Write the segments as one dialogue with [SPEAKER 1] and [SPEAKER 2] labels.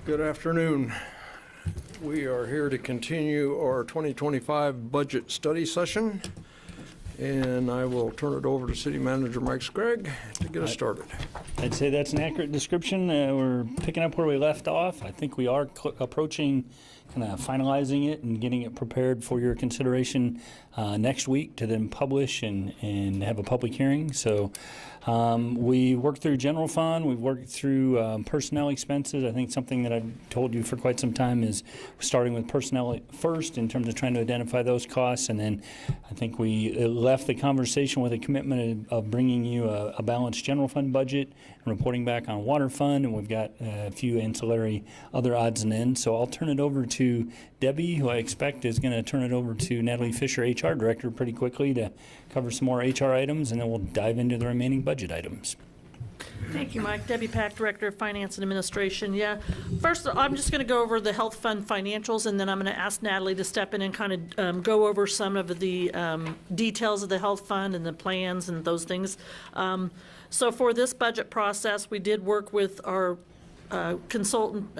[SPEAKER 1] Good afternoon. We are here to continue our 2025 budget study session, and I will turn it over to City Manager Mike Scragg to get us started.
[SPEAKER 2] I'd say that's an accurate description. We're picking up where we left off. I think we are approaching kind of finalizing it and getting it prepared for your consideration next week to then publish and have a public hearing. So we worked through general fund. We've worked through personnel expenses. I think something that I've told you for quite some time is starting with personnel first in terms of trying to identify those costs. And then I think we left the conversation with a commitment of bringing you a balanced general fund budget and reporting back on water fund. And we've got a few ancillary other odds and ends. So I'll turn it over to Debbie, who I expect is going to turn it over to Natalie Fisher, HR Director, pretty quickly to cover some more HR items, and then we'll dive into the remaining budget items.
[SPEAKER 3] Thank you, Mike. Debbie Pack, Director of Finance and Administration. Yeah, first, I'm just going to go over the health fund financials, and then I'm going to ask Natalie to step in and kind of go over some of the details of the health fund and the plans and those things. So for this budget process, we did work with our consultant,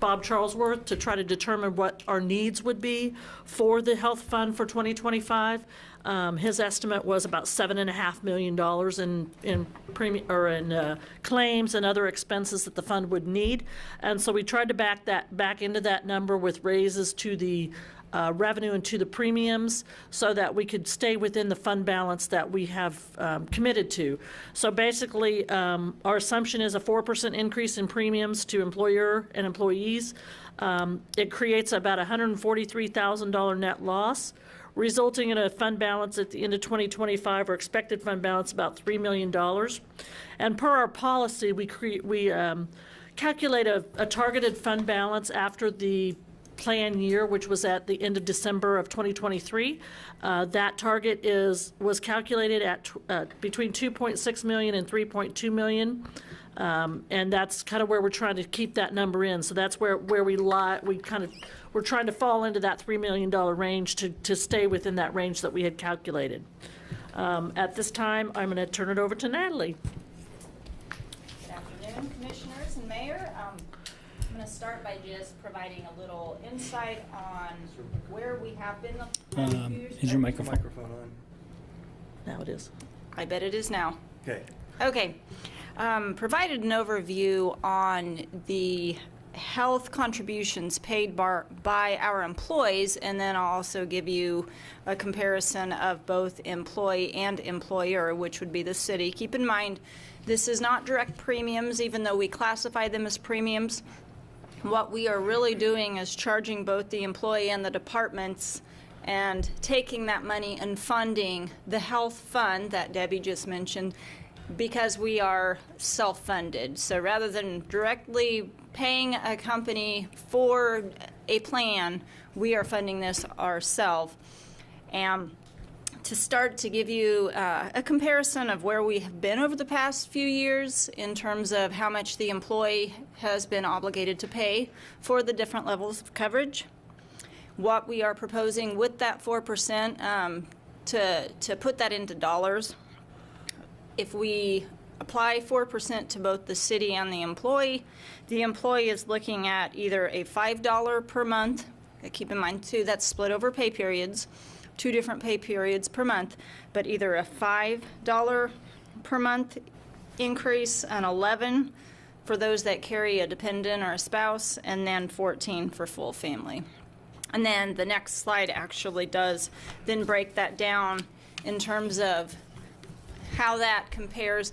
[SPEAKER 3] Bob Charlesworth, to try to determine what our needs would be for the health fund for 2025. His estimate was about $7.5 million in premium or in claims and other expenses that the fund would need, and so we tried to back into that number with raises to the revenue and to the premiums so that we could stay within the fund balance that we have committed to. So basically, our assumption is a 4% increase in premiums to employer and employees. It creates about $143,000 net loss, resulting in a fund balance at the end of 2025, or expected fund balance about $3 million. And per our policy, we calculate a targeted fund balance after the plan year, which was at the end of December of 2023. That target was calculated at between 2.6 million and 3.2 million. And that's kind of where we're trying to keep that number in. So that's where we lie. We're trying to fall into that $3 million range to stay within that range that we had calculated. At this time, I'm going to turn it over to Natalie.
[SPEAKER 4] Good afternoon, Commissioners and Mayor. I'm going to start by just providing a little insight on where we have been.
[SPEAKER 2] Is your microphone
[SPEAKER 1] on?
[SPEAKER 3] Now it is.
[SPEAKER 4] I bet it is now.
[SPEAKER 1] Okay.
[SPEAKER 4] Okay. Provided an overview on the health contributions paid by our employees, and then I'll also give you a comparison of both employee and employer, which would be the city. Keep in mind, this is not direct premiums, even though we classify them as premiums. What we are really doing is charging both the employee and the departments and taking that money and funding the health fund that Debbie just mentioned, because we are self-funded. So rather than directly paying a company for a plan, we are funding this ourselves. And to start to give you a comparison of where we have been over the past few years in terms of how much the employee has been obligated to pay for the different levels of coverage, what we are proposing with that 4% to put that into dollars. If we apply 4% to both the city and the employee is looking at either a $5 per month. Keep in mind, too, that's split over pay periods, 2 different pay periods per month, but either a $5 per month increase, an $11 for those that carry a dependent or a spouse, and then $14 for full family. And then the next slide actually does then break that down in terms of how that compares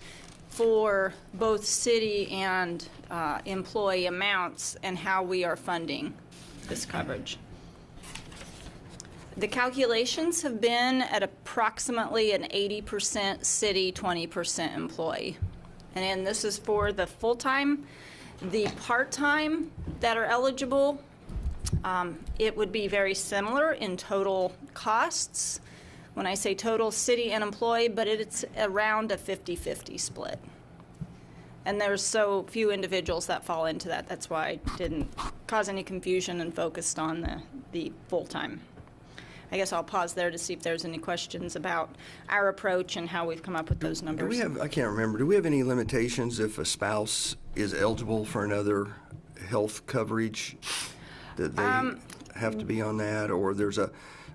[SPEAKER 4] for both city and employee amounts and how we are funding this coverage. The calculations have been at approximately an 80% city, 20% employee. And this is for the full-time. The part-time that are eligible, it would be very similar in total costs. When I say total city and employee, but it's around a 50-50 split. And there's so few individuals that fall into that. That's why I didn't cause any confusion and focused on the full-time. I guess I'll pause there to see if there's any questions about our approach and how we've come up with those numbers.
[SPEAKER 5] I can't remember, do we have any limitations if a spouse is eligible for another health coverage that they have to be on that? Or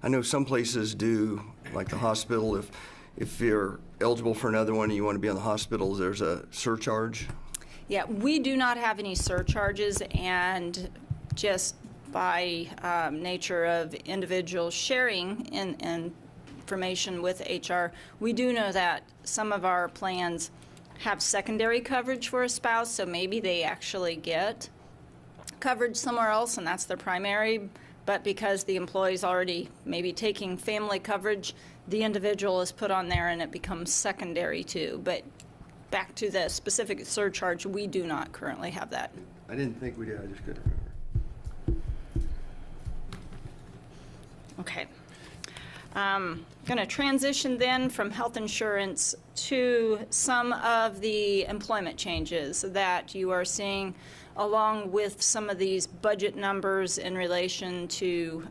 [SPEAKER 5] I know some places do, like the hospital, if you're eligible for another one and you want to be on the hospital, there's a surcharge?
[SPEAKER 4] Yeah, we do not have any surcharges, and just by nature of individuals sharing information with HR, we do know that some of our plans have secondary coverage for a spouse, so maybe they actually get coverage somewhere else and that's their primary, but because the employee's already maybe taking family coverage, the individual is put on there and it becomes secondary too. But back to the specific surcharge, we do not currently have that.
[SPEAKER 5] I didn't think we did, I just couldn't remember.
[SPEAKER 4] Okay. Going to transition then from health insurance to some of the employment changes that you are seeing, along with some of these budget numbers in relation to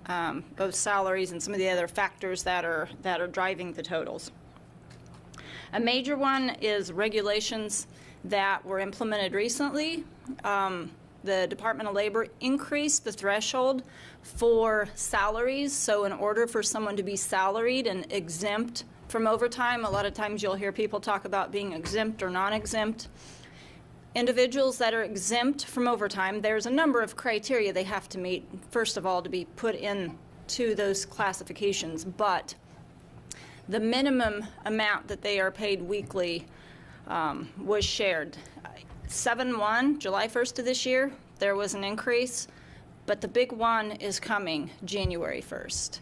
[SPEAKER 4] both salaries and some of the other factors that are driving the totals. A major one is regulations that were implemented recently. The Department of Labor increased the threshold for salaries. So in order for someone to be salaried and exempt from overtime, a lot of times you'll hear people talk about being exempt or non-exempt. Individuals that are exempt from overtime, there's a number of criteria they have to meet, first of all, to be put into those classifications. But the minimum amount that they are paid weekly was shared. 7/1, July 1st of this year, there was an increase, but the big one is coming January 1st.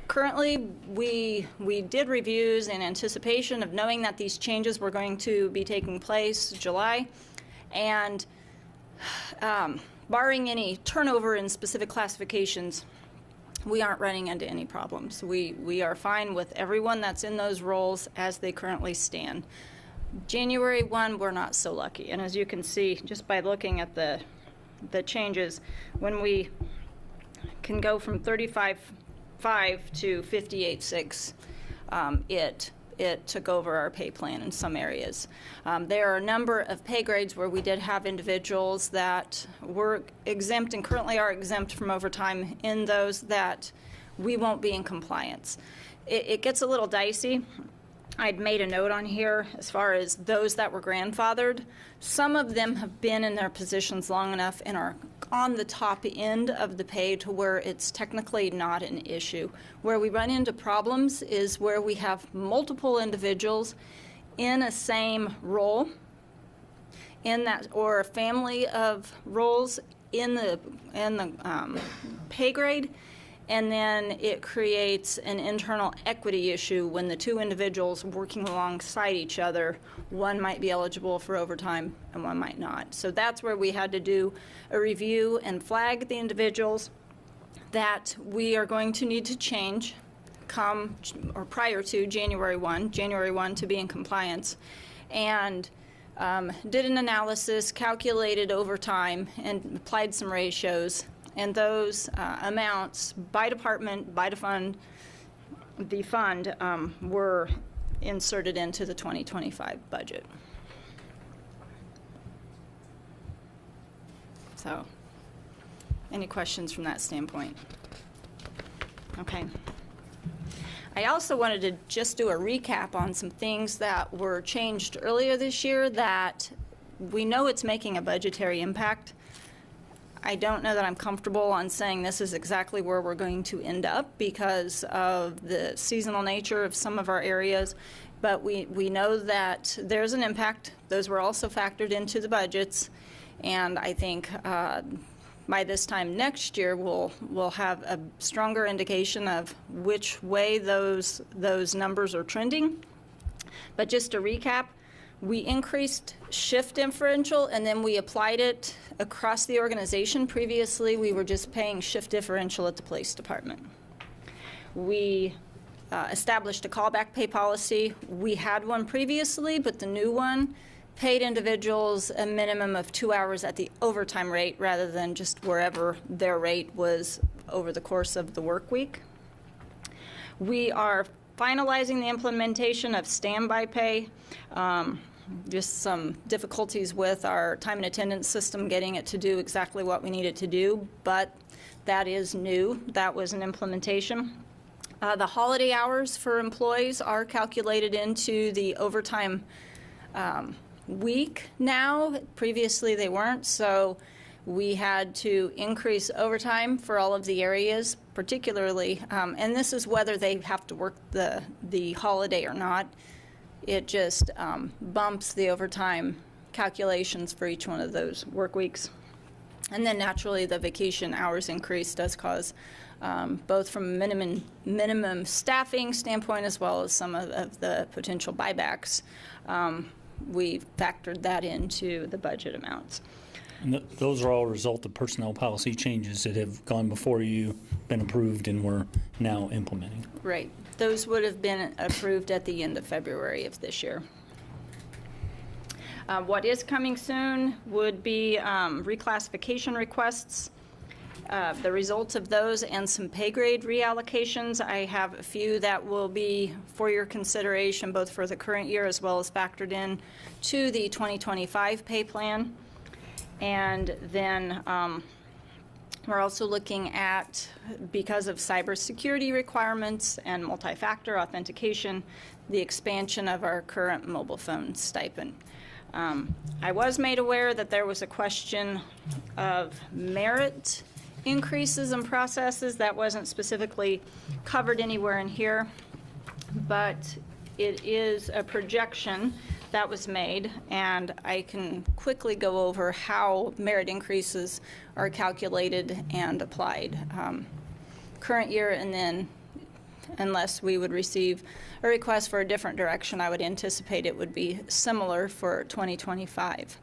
[SPEAKER 4] Currently, we did reviews in anticipation of knowing that these changes were going to be taking place July, and barring any turnover in specific classifications, we aren't running into any problems. We are fine with everyone that's in those roles as they currently stand. January 1, we're not so lucky. And as you can see, just by looking at the changes, when we can go from 35.5 to 58.6, it took over our pay plan in some areas. There are a number of pay grades where we did have individuals that were exempt and currently are exempt from overtime in those that we won't be in compliance. It gets a little dicey. I'd made a note on here as far as those that were grandfathered. Some of them have been in their positions long enough and are on the top end of the pay to where it's technically not an issue. Where we run into problems is where we have multiple individuals in a same role in that, or a family of roles in the pay grade. And then it creates an internal equity issue when the two individuals working alongside each other, one might be eligible for overtime and one might not. So that's where we had to do a review and flag the individuals that we are going to need to change come or prior to January 1 to be in compliance. And did an analysis, calculated overtime, and applied some ratios. And those amounts by department, by the fund, were inserted into the 2025 budget. So, any questions from that standpoint? Okay. I also wanted to just do a recap on some things that were changed earlier this year that we know it's making a budgetary impact. I don't know that I'm comfortable on saying this is exactly where we're going to end up because of the seasonal nature of some of our areas, but we know that there's an impact. Those were also factored into the budgets, and I think by this time next year we'll have a stronger indication of which way those numbers are trending. But just to recap, we increased shift differential and then we applied it across the organization. Previously, we were just paying shift differential at the police department. We established a callback pay policy. We had one previously, but the new one paid individuals a minimum of 2 hours at the overtime rate rather than just wherever their rate was over the course of the work week. We are finalizing the implementation of standby pay. just some difficulties with our time and attendance system, getting it to do exactly what we need it to do, but that is new. That was an implementation. The holiday hours for employees are calculated into the overtime week now. Previously they weren't, so we had to increase overtime for all of the areas, particularly, and this is whether they have to work the holiday or not. It just bumps the overtime calculations for each one of those work weeks. And then naturally the vacation hours increase does cause, both from a minimum staffing standpoint as well as some of the potential buybacks, we factored that into the budget amounts.
[SPEAKER 2] And those are all a result of personnel policy changes that have gone before you, been approved, and we're now implementing.
[SPEAKER 4] Right. Those would have been approved at the end of February of this year. What is coming soon would be reclassification requests. The results of those and some pay grade reallocations. I have a few that will be for your consideration, both for the current year as well as factored in to the 2025 pay plan. And then we're also looking at, because of cybersecurity requirements and multi-factor authentication, the expansion of our current mobile phone stipend. I was made aware that there was a question of merit increases in processes. That wasn't specifically covered anywhere in here, but it is a projection that was made, and I can quickly go over how merit increases are calculated and applied current year, and then unless we would receive a request for a different direction, I would anticipate it would be similar for 2025.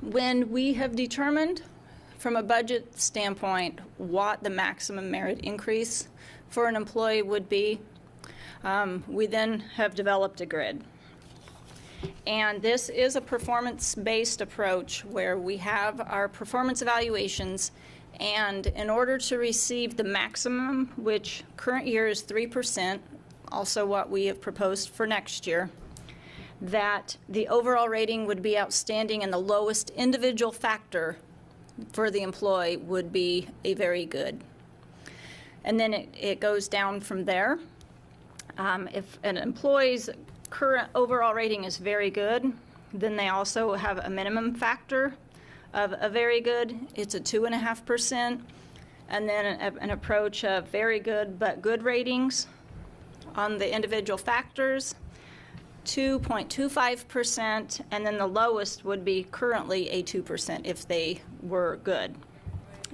[SPEAKER 4] When we have determined from a budget standpoint what the maximum merit increase for an employee would be, we then have developed a grid. And this is a performance-based approach where we have our performance evaluations, and in order to receive the maximum, which current year is 3%, also what we have proposed for next year, that the overall rating would be outstanding and the lowest individual factor for the employee would be a very good. And then it goes down from there. If an employee's current overall rating is very good, then they also have a minimum factor of a very good. It's a 2.5%. And then an approach of very good but good ratings on the individual factors, 2.25%, and then the lowest would be currently a 2% if they were good.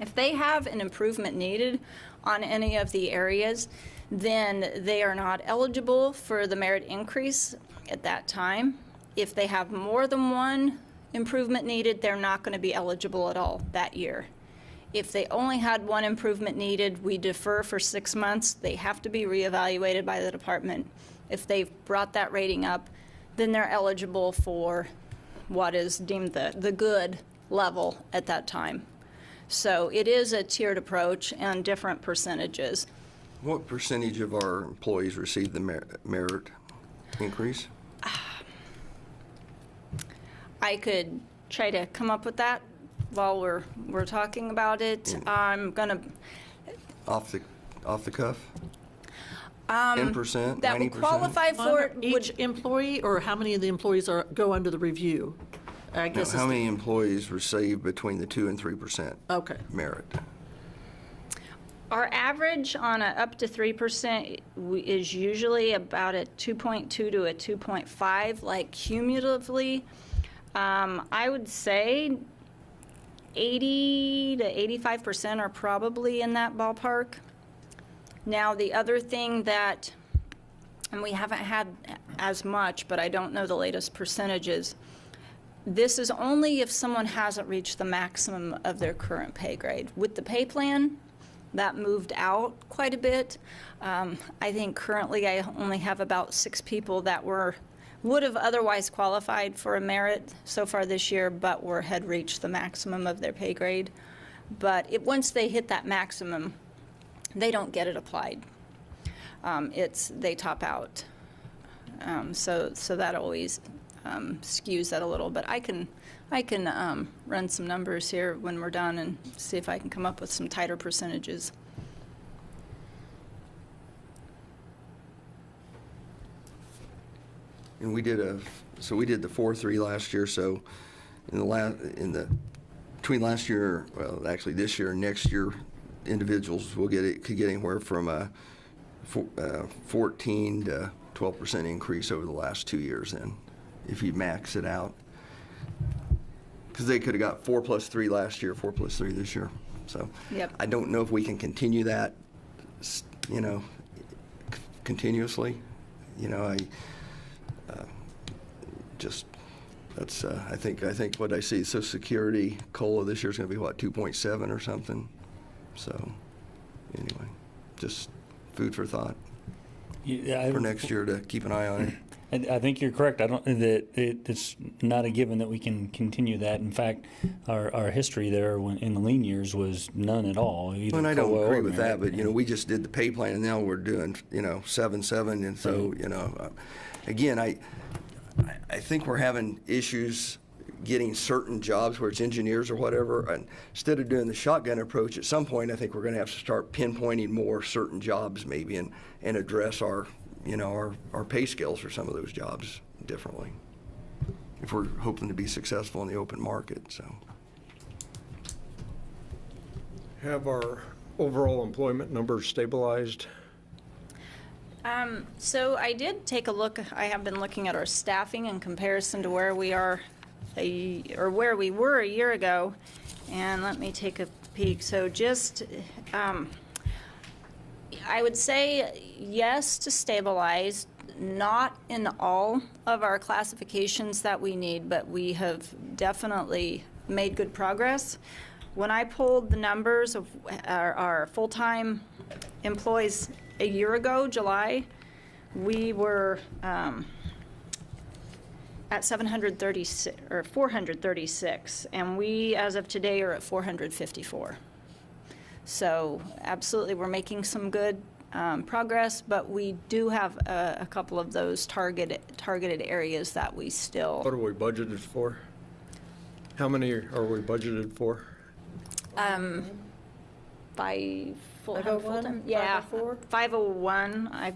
[SPEAKER 4] If they have an improvement needed on any of the areas, then they are not eligible for the merit increase at that time. If they have more than one improvement needed, they're not going to be eligible at all that year. If they only had one improvement needed, we defer for 6 months. They have to be reevaluated by the department. If they've brought that rating up, then they're eligible for what is deemed the good level at that time. So it is a tiered approach and different percentages.
[SPEAKER 5] What percentage of our employees receive the merit increase?
[SPEAKER 4] I could try to come up with that while we're talking about it. I'm gonna
[SPEAKER 5] Off the cuff? 10%,
[SPEAKER 4] that would
[SPEAKER 5] 90%?
[SPEAKER 4] qualify for it.
[SPEAKER 3] Each employee, or how many of the employees go under the review? I
[SPEAKER 5] No,
[SPEAKER 3] guess.
[SPEAKER 5] how many employees receive between the 2 and 3%
[SPEAKER 3] Okay.
[SPEAKER 5] merit?
[SPEAKER 4] Our average on a up to 3% is usually about a 2.2 to a 2.5, like cumulatively. I would say 80 to 85% are probably in that ballpark. Now, the other thing that, and we haven't had as much, but I don't know the latest percentages, this is only if someone hasn't reached the maximum of their current pay grade. With the pay plan, that moved out quite a bit. I think currently I only have about 6 people that would have otherwise qualified for a merit so far this year, but had reached the maximum of their pay grade. But once they hit that maximum, they don't get it applied. They top out. So that always skews that a little. But I can run some numbers here when we're done and see if I can come up with some tighter percentages.
[SPEAKER 5] And we did the 4-3 last year, so between last year, well, actually this year and next year, individuals could get anywhere from 14 to 12% increase over the last 2 years then, if you max it out. Because they could have got 4 + 3 last year, 4 + 3 this year. So
[SPEAKER 4] Yep.
[SPEAKER 5] I don't know if we can continue that, continuously. I think what I see, Social Security COLA this year is going to be, 2.7 or something. So anyway, just food for thought for next year to keep an eye on it.
[SPEAKER 2] I think you're correct. It's not a given that we can continue that. In fact, our history there in the lean years was none at all.
[SPEAKER 5] And I don't
[SPEAKER 2] COLA
[SPEAKER 5] agree
[SPEAKER 2] or
[SPEAKER 5] with that,
[SPEAKER 2] merit.
[SPEAKER 5] but we just did the pay plan, and now we're doing 7-7, and so again, I think we're having issues getting certain jobs where it's engineers or whatever. And instead of doing the shotgun approach, at some point I think we're going to have to start pinpointing more certain jobs maybe and address our pay scales for some of those jobs differently if we're hoping to be successful in the open market. So
[SPEAKER 1] Have our overall employment numbers stabilized?
[SPEAKER 4] So I did take a look. I have been looking at our staffing in comparison to where we are, where we were a year ago, and let me take a peek. So just, I would say yes to stabilize, not in all of our classifications that we need, but we have definitely made good progress. When I pulled the numbers of our full-time employees a year ago, July, we were at 736 or 436, and we, as of today, are at 454. So absolutely, we're making some good progress, but we do have a couple of those targeted areas that we still.
[SPEAKER 1] What are we budgeted for? How many are we budgeted for?
[SPEAKER 4] 5 full-time.
[SPEAKER 3] 501?
[SPEAKER 4] Yeah,
[SPEAKER 3] 504?
[SPEAKER 4] 501.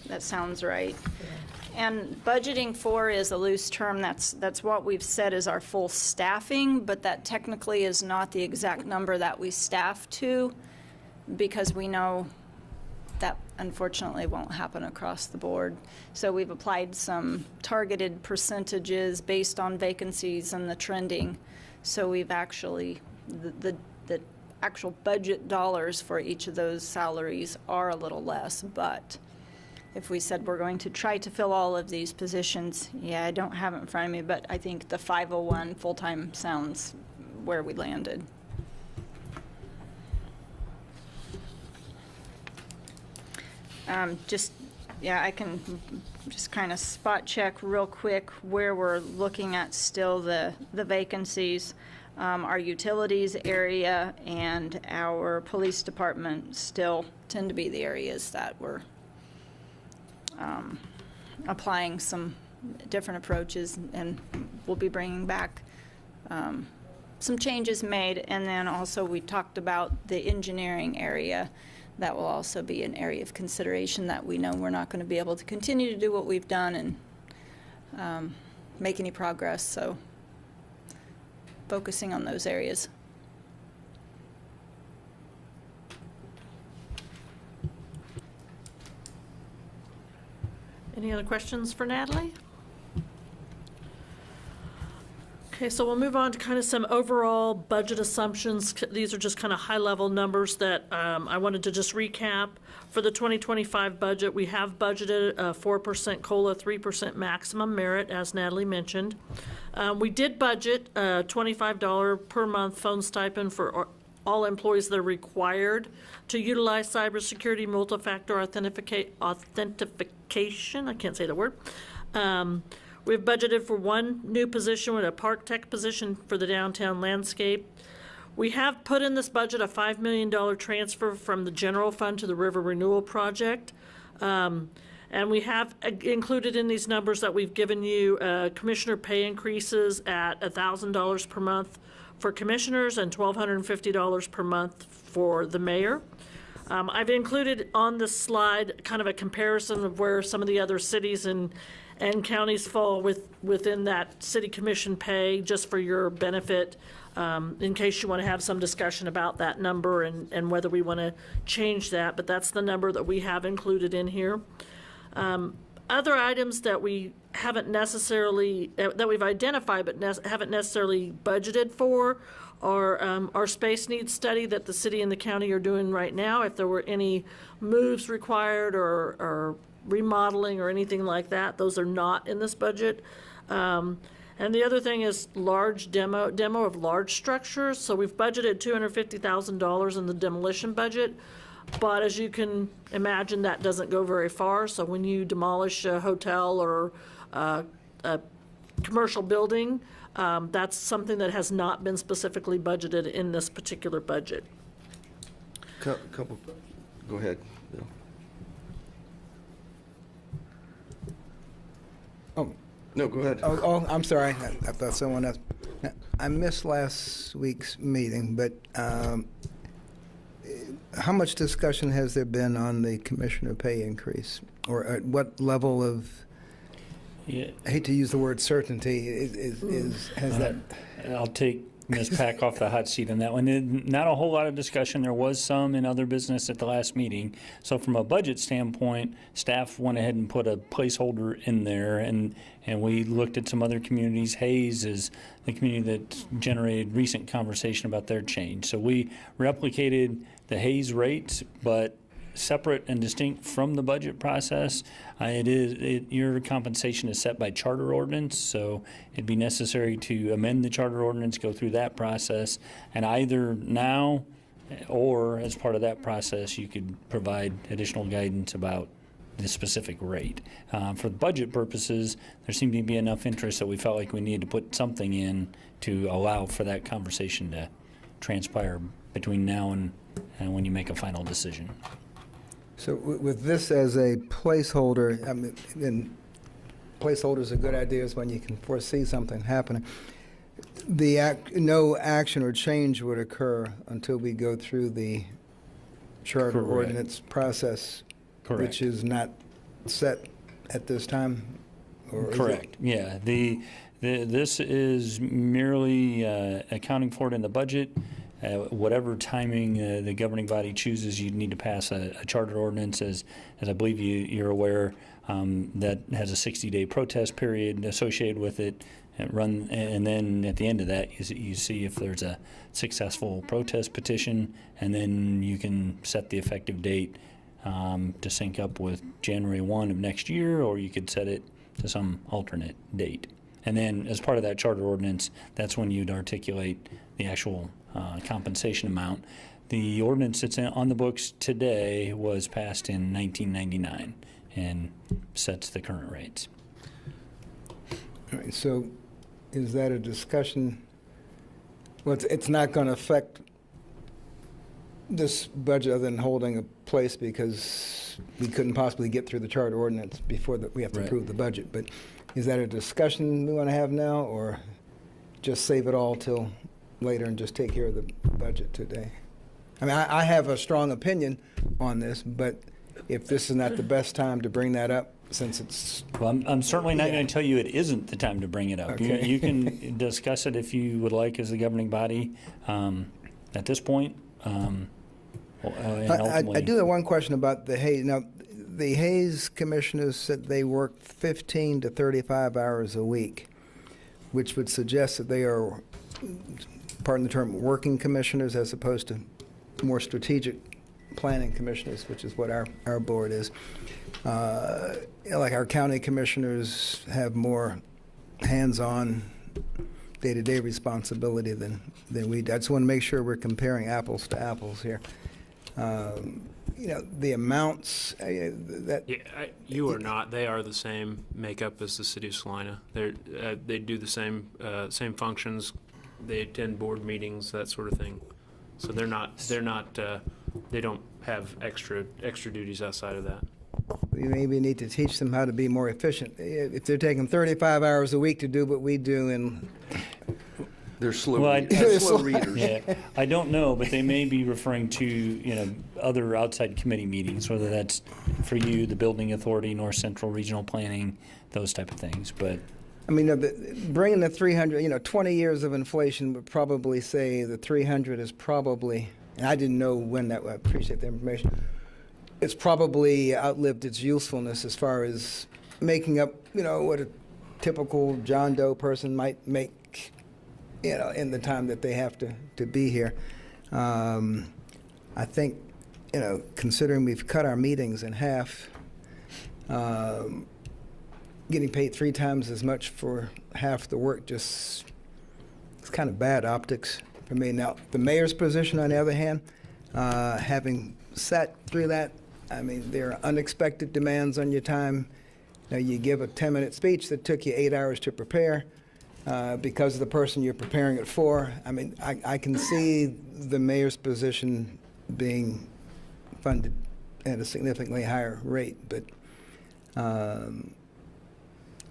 [SPEAKER 4] That sounds right. And budgeting for is a loose term. That's what we've said is our full staffing, but that technically is not the exact number that we staff to, because we know that unfortunately won't happen across the board. So we've applied some targeted percentages based on vacancies and the trending. So we've actually, the actual budget dollars for each of those salaries are a little less, but if we said we're going to try to fill all of these positions, yeah, I don't have it in front of me, but I think the 501 full-time sounds where we landed. I can just kind of spot check real quick where we're looking at still the vacancies. Our utilities area and our police department still tend to be the areas that we're applying some different approaches, and we'll be bringing back some changes made. And then also we talked about the engineering area. That will also be an area of consideration that we know we're not going to be able to continue to do what we've done and make any progress. So focusing on those areas.
[SPEAKER 3] Any other questions for Natalie? Okay, so we'll move on to kind of some overall budget assumptions. These are just kind of high-level numbers that I wanted to just recap. For the 2025 budget, we have budgeted a 4% COLA, 3% maximum merit, as Natalie mentioned. We did budget a $25 per month phone stipend for all employees that are required to utilize cybersecurity multi-factor authentication. I can't say the word. We've budgeted for one new position with a park tech position for the downtown landscape. We have put in this budget a $5 million transfer from the general fund to the river renewal project. And And we have included in these numbers that we've given you commissioner pay increases at $1,000 per month for commissioners and $1,250 per month for the mayor. I've included on this slide kind of a comparison of where some of the other cities and counties fall within that city commission pay, just for your benefit, in case you want to have some discussion about that number and whether we want to change that. But that's the number that we have included in here. Other items that we haven't necessarily, that we've identified but haven't necessarily budgeted for are our space needs study that the city and the county are doing right now. If there were any moves required or remodeling or anything like that, those are not in this budget. And the other thing is large demo of large structures. So we've budgeted $250,000 in the demolition budget. But as you can imagine, that doesn't go very far. So when you demolish a hotel or a commercial building, that's something that has not been specifically budgeted in this particular budget.
[SPEAKER 5] Couple, go ahead, Bill.
[SPEAKER 6] Oh.
[SPEAKER 5] No, go ahead.
[SPEAKER 6] Oh, I'm sorry. I thought someone else. Now, I missed last week's meeting, but how much discussion has there been on the commissioner pay increase? Or at what level of,
[SPEAKER 2] Yeah.
[SPEAKER 6] I hate to use the word certainty, has that?
[SPEAKER 2] I'll take Ms. Pack off the hot seat on that one. Not a whole lot of discussion. There was some in other business at the last meeting. So from a budget standpoint, staff went ahead and put a placeholder in there, and we looked at some other communities. Hayes is the community that generated recent conversation about their change. So we replicated the Hayes rates, but separate and distinct from the budget process. Your compensation is set by charter ordinance, so it'd be necessary to amend the charter ordinance, go through that process, and either now or as part of that process, you could provide additional guidance about the specific rate. For budget purposes, there seemed to be enough interest that we felt like we needed to put something in to allow for that conversation to transpire between now and when you make a final decision.
[SPEAKER 6] So with this as a placeholder, I mean, and placeholders are good ideas when you can foresee something happening. No action or change would occur until we go through the charter
[SPEAKER 2] Correct.
[SPEAKER 6] ordinance process,
[SPEAKER 2] Correct.
[SPEAKER 6] which is not set at this time? Or is it?
[SPEAKER 2] Correct. Yeah. This is merely accounting for it in the budget. Whatever timing the governing body chooses, you need to pass a charter ordinance, as I believe you're aware, that has a 60-day protest period associated with it. And then at the end of that, you see if there's a successful protest petition, and then you can set the effective date to sync up with January 1 of next year, or you could set it to some alternate date. And then as part of that charter ordinance, that's when you'd articulate the actual compensation amount. The ordinance that's on the books today was passed in 1999 and sets the current rates.
[SPEAKER 6] All right, so is that a discussion? Well, it's not going to affect this budget other than holding a place because we couldn't possibly get through the charter ordinance before we have to
[SPEAKER 2] Right.
[SPEAKER 6] approve the budget. But is that a discussion we want to have now, or just save it all till later and just take care of the budget today? I mean, I have a strong opinion on this, but if this is not the best time to bring that up, since it's...
[SPEAKER 2] Well, I'm certainly not going to tell you it isn't the time to bring it up.
[SPEAKER 6] Okay.
[SPEAKER 2] You can discuss it if you would like as the governing body at this point. And
[SPEAKER 6] I
[SPEAKER 2] ultimately,
[SPEAKER 6] do have one question about the Hayes. Now, the Hayes commissioners said they worked 15 to 35 hours a week, which would suggest that they are, pardon the term, working commissioners as opposed to more strategic planning commissioners, which is what our board is. Like our county commissioners have more hands-on day-to-day responsibility than we do. I just want to make sure we're comparing apples to apples here. The amounts that...
[SPEAKER 7] Yeah, you are not. They are the same makeup as the city of Salina. They do the same functions. They attend board meetings, that sort of thing. So they're not. They don't have extra duties outside of that.
[SPEAKER 6] we maybe need to teach them how to be more efficient. If they're taking 35 hours a week to do what we do in
[SPEAKER 5] They're slow,
[SPEAKER 2] Well,
[SPEAKER 5] slow readers.
[SPEAKER 2] Yeah, I don't know, but they may be referring to, other outside committee meetings, whether that's for you, the Building Authority, North Central Regional Planning, those type of things, but.
[SPEAKER 6] I mean, bringing the 300, 20 years of inflation would probably say the 300 is probably, and I didn't know when that, I appreciate the information, it's probably outlived its usefulness as far as making up, what a typical John Doe person might make, in the time that they have to be here. I think, considering we've cut our meetings in half, getting paid 3 times as much for half the work it's kind of bad optics for me. Now, the mayor's position, on the other hand, having sat through that, I mean, there are unexpected demands on your time. Now, you give a 10-minute speech that took you 8 hours to prepare because of the person you're preparing it for. I mean, I can see the mayor's position being funded at a significantly higher rate, but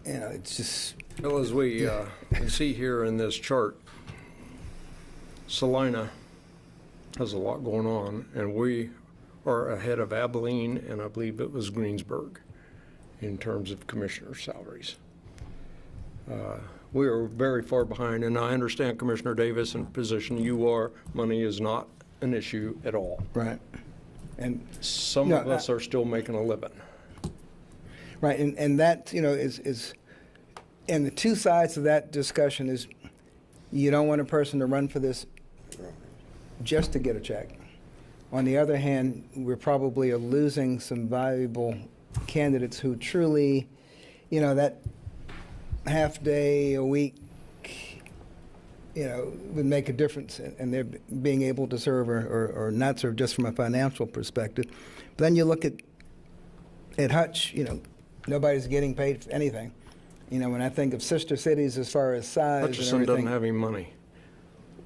[SPEAKER 6] it's just.
[SPEAKER 1] Well, as we can see here in this chart, Salina has a lot going on, and we are ahead of Abilene, and I believe it was Greensburg in terms of commissioner salaries. We are very far behind, and I understand Commissioner Davis in position you are. Money is not an issue at all.
[SPEAKER 6] Right. And
[SPEAKER 1] some of us are still making a living.
[SPEAKER 6] right, and that, is and the two sides of that discussion is you don't want a person to run for this just to get a check. On the other hand, we're probably losing some valuable candidates who truly, that half day a week, would make a difference in their being able to serve or not serve just from a financial perspective. But then you look at Hutch, nobody's getting paid for anything. When I think of sister cities as far as size and
[SPEAKER 1] Hutchison
[SPEAKER 6] everything.
[SPEAKER 1] doesn't have any money.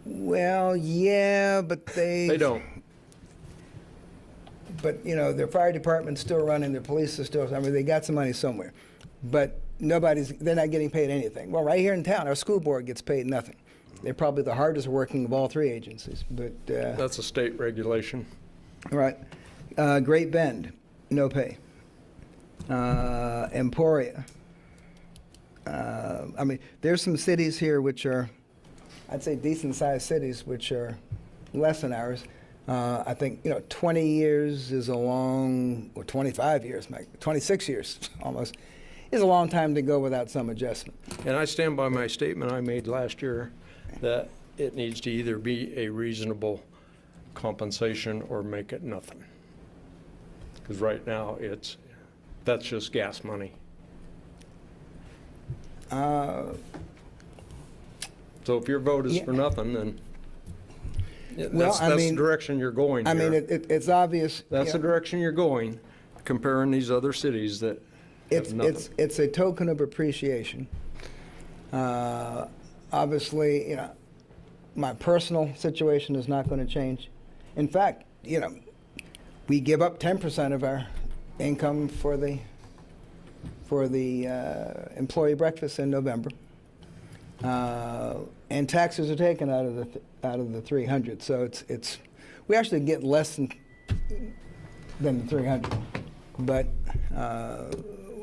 [SPEAKER 6] Well, yeah, but
[SPEAKER 1] They don't.
[SPEAKER 6] But, their fire department's still running, their police is still, they got some money somewhere. But they're not getting paid anything. Well, right here in town, our school board gets paid nothing. They're probably the hardest working of all 3 agencies, but.
[SPEAKER 1] That's a state regulation.
[SPEAKER 6] Right. Great Bend, no pay. Emporia. There's some cities here which are, I'd say decent-sized cities, which are less than ours. I think, 20 years is a long, or 25 years, 26 years almost, is a long time to go without some adjustment.
[SPEAKER 1] And I stand by my statement I made last year that it needs to either be a reasonable compensation or make it nothing. Because right now that's just gas money. So if your vote is for nothing, then that's the direction you're going here.
[SPEAKER 6] It's obvious.
[SPEAKER 1] That's the direction you're going, comparing these other cities that have nothing.
[SPEAKER 6] It's a token of appreciation. Obviously, my personal situation is not going to change. In fact, we give up 10% of our income for the employee breakfast in November, and taxes are taken out of the 300. So we actually get less than the 300, but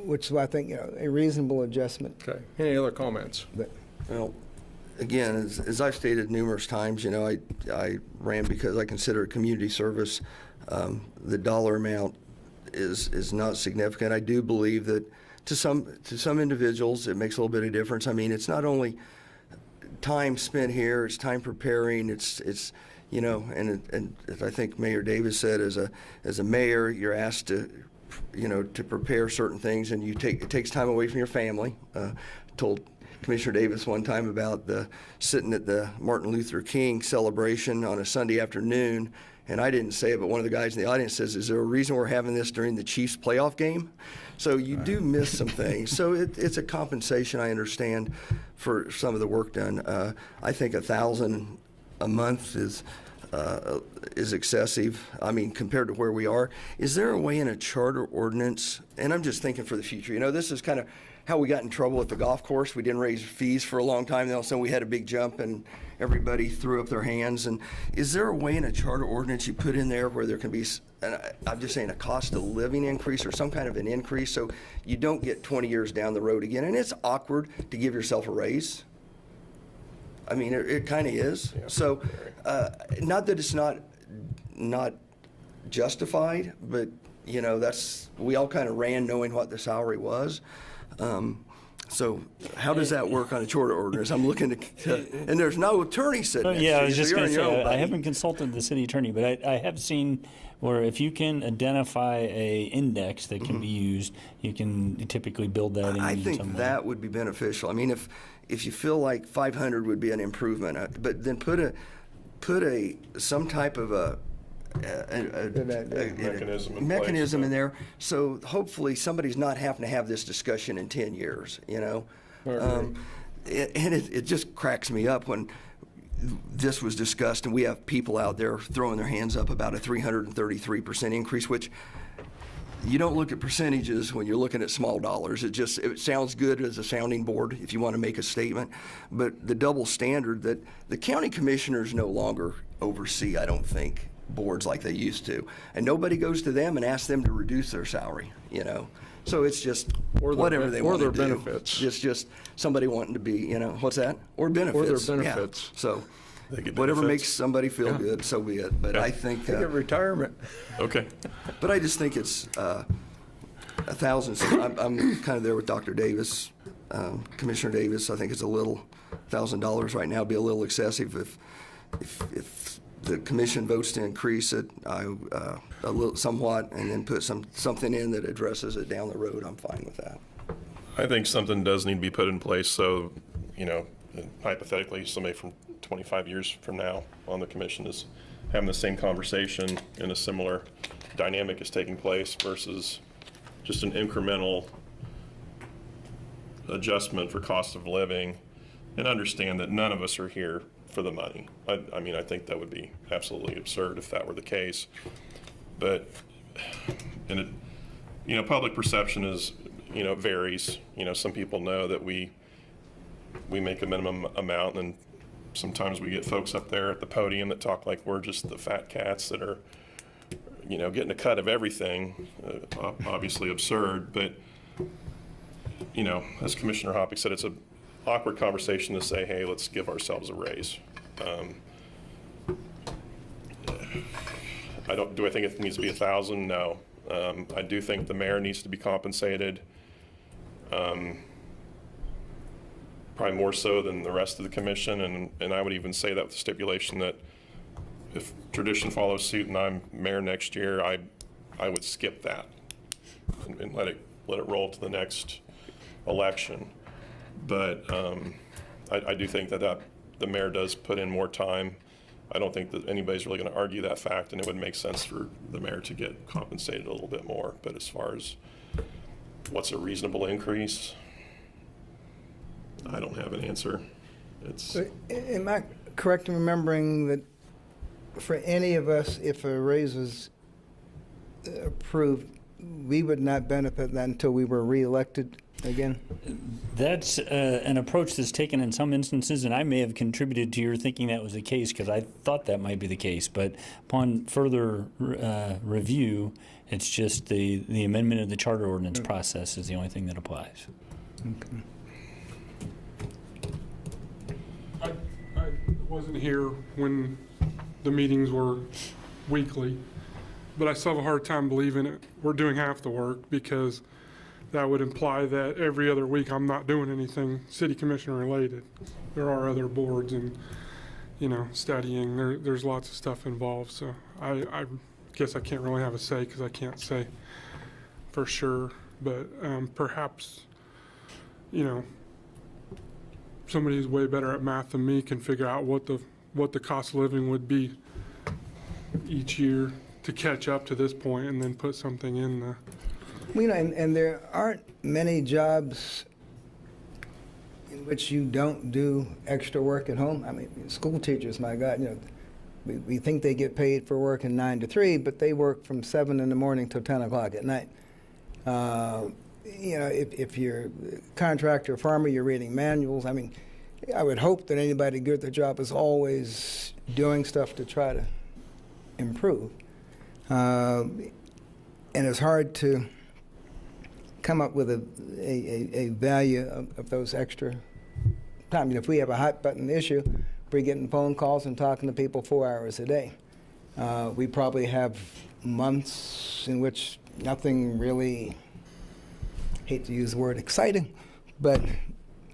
[SPEAKER 6] which is, I think, a reasonable adjustment.
[SPEAKER 1] Okay. Any other comments?
[SPEAKER 5] Well, again, as I've stated numerous times, I ran because I consider it community service. The dollar amount is not significant. I do believe that to some individuals it makes a little bit of difference. It's not only time spent here; it's time preparing. It's and as I think Mayor Davis said, as a mayor, you're asked to prepare certain things, and it takes time away from your family. Told Commissioner Davis one time about sitting at the Martin Luther King celebration on a Sunday afternoon, and I didn't say it, but one of the guys in the audience says, "Is there a reason we're having this during the Chiefs playoff game?" So you do miss some things. So it's a compensation, I understand, for some of the work done. I think $1,000 a month is is excessive. I mean, compared to where we are. Is there a way in a charter ordinance, and I'm just thinking for the future, this is kind of how we got in trouble with the golf course. We didn't raise fees for a long time. Then all of a sudden we had a big jump and everybody threw up their hands. And is there a way in a charter ordinance you put in there where there can be, and I'm just saying, a cost of living increase or some kind of an increase so you don't get 20 years down the road again? And it's awkward to give yourself a raise. I mean, it kind of is. Yeah. So, not that it's not justified, but we all kind of ran knowing what the salary was. So how does that work on a charter ordinance? I'm looking to and there's no attorney sitting next to you.
[SPEAKER 2] I was just
[SPEAKER 5] so
[SPEAKER 2] going to say, I
[SPEAKER 5] buddy.
[SPEAKER 2] haven't consulted the city attorney, but I have seen where if you can identify a index that can be used, you can typically build that in.
[SPEAKER 5] I
[SPEAKER 2] some
[SPEAKER 5] think
[SPEAKER 2] way.
[SPEAKER 5] that would be beneficial. I mean, if you feel like 500 would be an improvement, but then put some type of a mechanism in there, so hopefully somebody's not having to have this discussion in 10 years, and it just cracks me up when this was discussed and we have people out there throwing their hands up about a 333% increase, which you don't look at percentages when you're looking at small dollars. It sounds good as a sounding board if you want to make a statement, but the double standard that the county commissioners no longer oversee, I don't think, boards like they used to, and nobody goes to them and asks them to reduce their salary, So it's just whatever they want to do.
[SPEAKER 1] Or their benefits.
[SPEAKER 5] It's just somebody wanting to be, what's that? Or benefits.
[SPEAKER 1] Or their benefits.
[SPEAKER 5] Yeah. So
[SPEAKER 8] They get
[SPEAKER 5] whatever
[SPEAKER 8] benefits.
[SPEAKER 5] makes somebody feel good, so be it. But I think,
[SPEAKER 1] They get retirement.
[SPEAKER 8] Okay.
[SPEAKER 5] but I just think it's 1,000. So I'm kind of there with Dr. Davis, Commissioner Davis. I think it's $1,000 right now would be a little excessive if the commission votes to increase it somewhat, and then put something in that addresses it down the road. I'm fine with that.
[SPEAKER 8] I think something does need to be put in place so, hypothetically, somebody from 25 years from now on the commission is having the same conversation and a similar dynamic is taking place versus just an incremental adjustment for cost of living, and understand that none of us are here for the money. I mean, I think that would be absolutely absurd if that were the case. But, public perception is, it varies. Some people know that we make a minimum amount, and sometimes we get folks up there at the podium that talk like we're just the fat cats that are, getting a cut of everything. Obviously absurd, but, as Commissioner Hoppy said, it's an awkward conversation to say, hey, let's give ourselves a raise. Do I think it needs to be 1,000? No. I do think the mayor needs to be compensated, probably more so than the rest of the commission, and I would even say that with the stipulation that if tradition follows suit and I'm mayor next year, I would skip that and let it roll to the next election. But I do think that the mayor does put in more time. I don't think that anybody's really going to argue that fact, and it would make sense for the mayor to get compensated a little bit more. But as far as what's a reasonable increase, I don't have an answer.
[SPEAKER 6] Am I correct in remembering that for any of us, if a raise was approved, we would not benefit that until we were reelected again?
[SPEAKER 2] That's an approach that's taken in some instances, and I may have contributed to your thinking that was the case because I thought that might be the case. But upon further review, it's just the amendment of the charter ordinance process is the only thing that applies.
[SPEAKER 6] Okay.
[SPEAKER 9] I wasn't here when the meetings were weekly, but I still have a hard time believing it. We're doing half the work because that would imply that every other week I'm not doing anything city commissioner related. There are other boards and, studying. There's lots of stuff involved. So I guess I can't really have a say because I can't say for sure. But perhaps, somebody who's way better at math than me can figure out what the cost of living would be each year to catch up to this point and then put something in the.
[SPEAKER 6] And there aren't many jobs in which you don't do extra work at home. I mean, school teachers, my God, we think they get paid for working 9 to 3, but they work from 7 in the morning till 10 o'clock at night. You know, if you're a contractor or farmer, you're reading manuals. I mean, I would hope that anybody good at their job is always doing stuff to try to improve. And it's hard to come up with a value of those extra time. You know, if we have a hot button issue, we're getting phone calls and talking to people 4 hours a day. We probably have months in which nothing really, hate to use the word exciting, but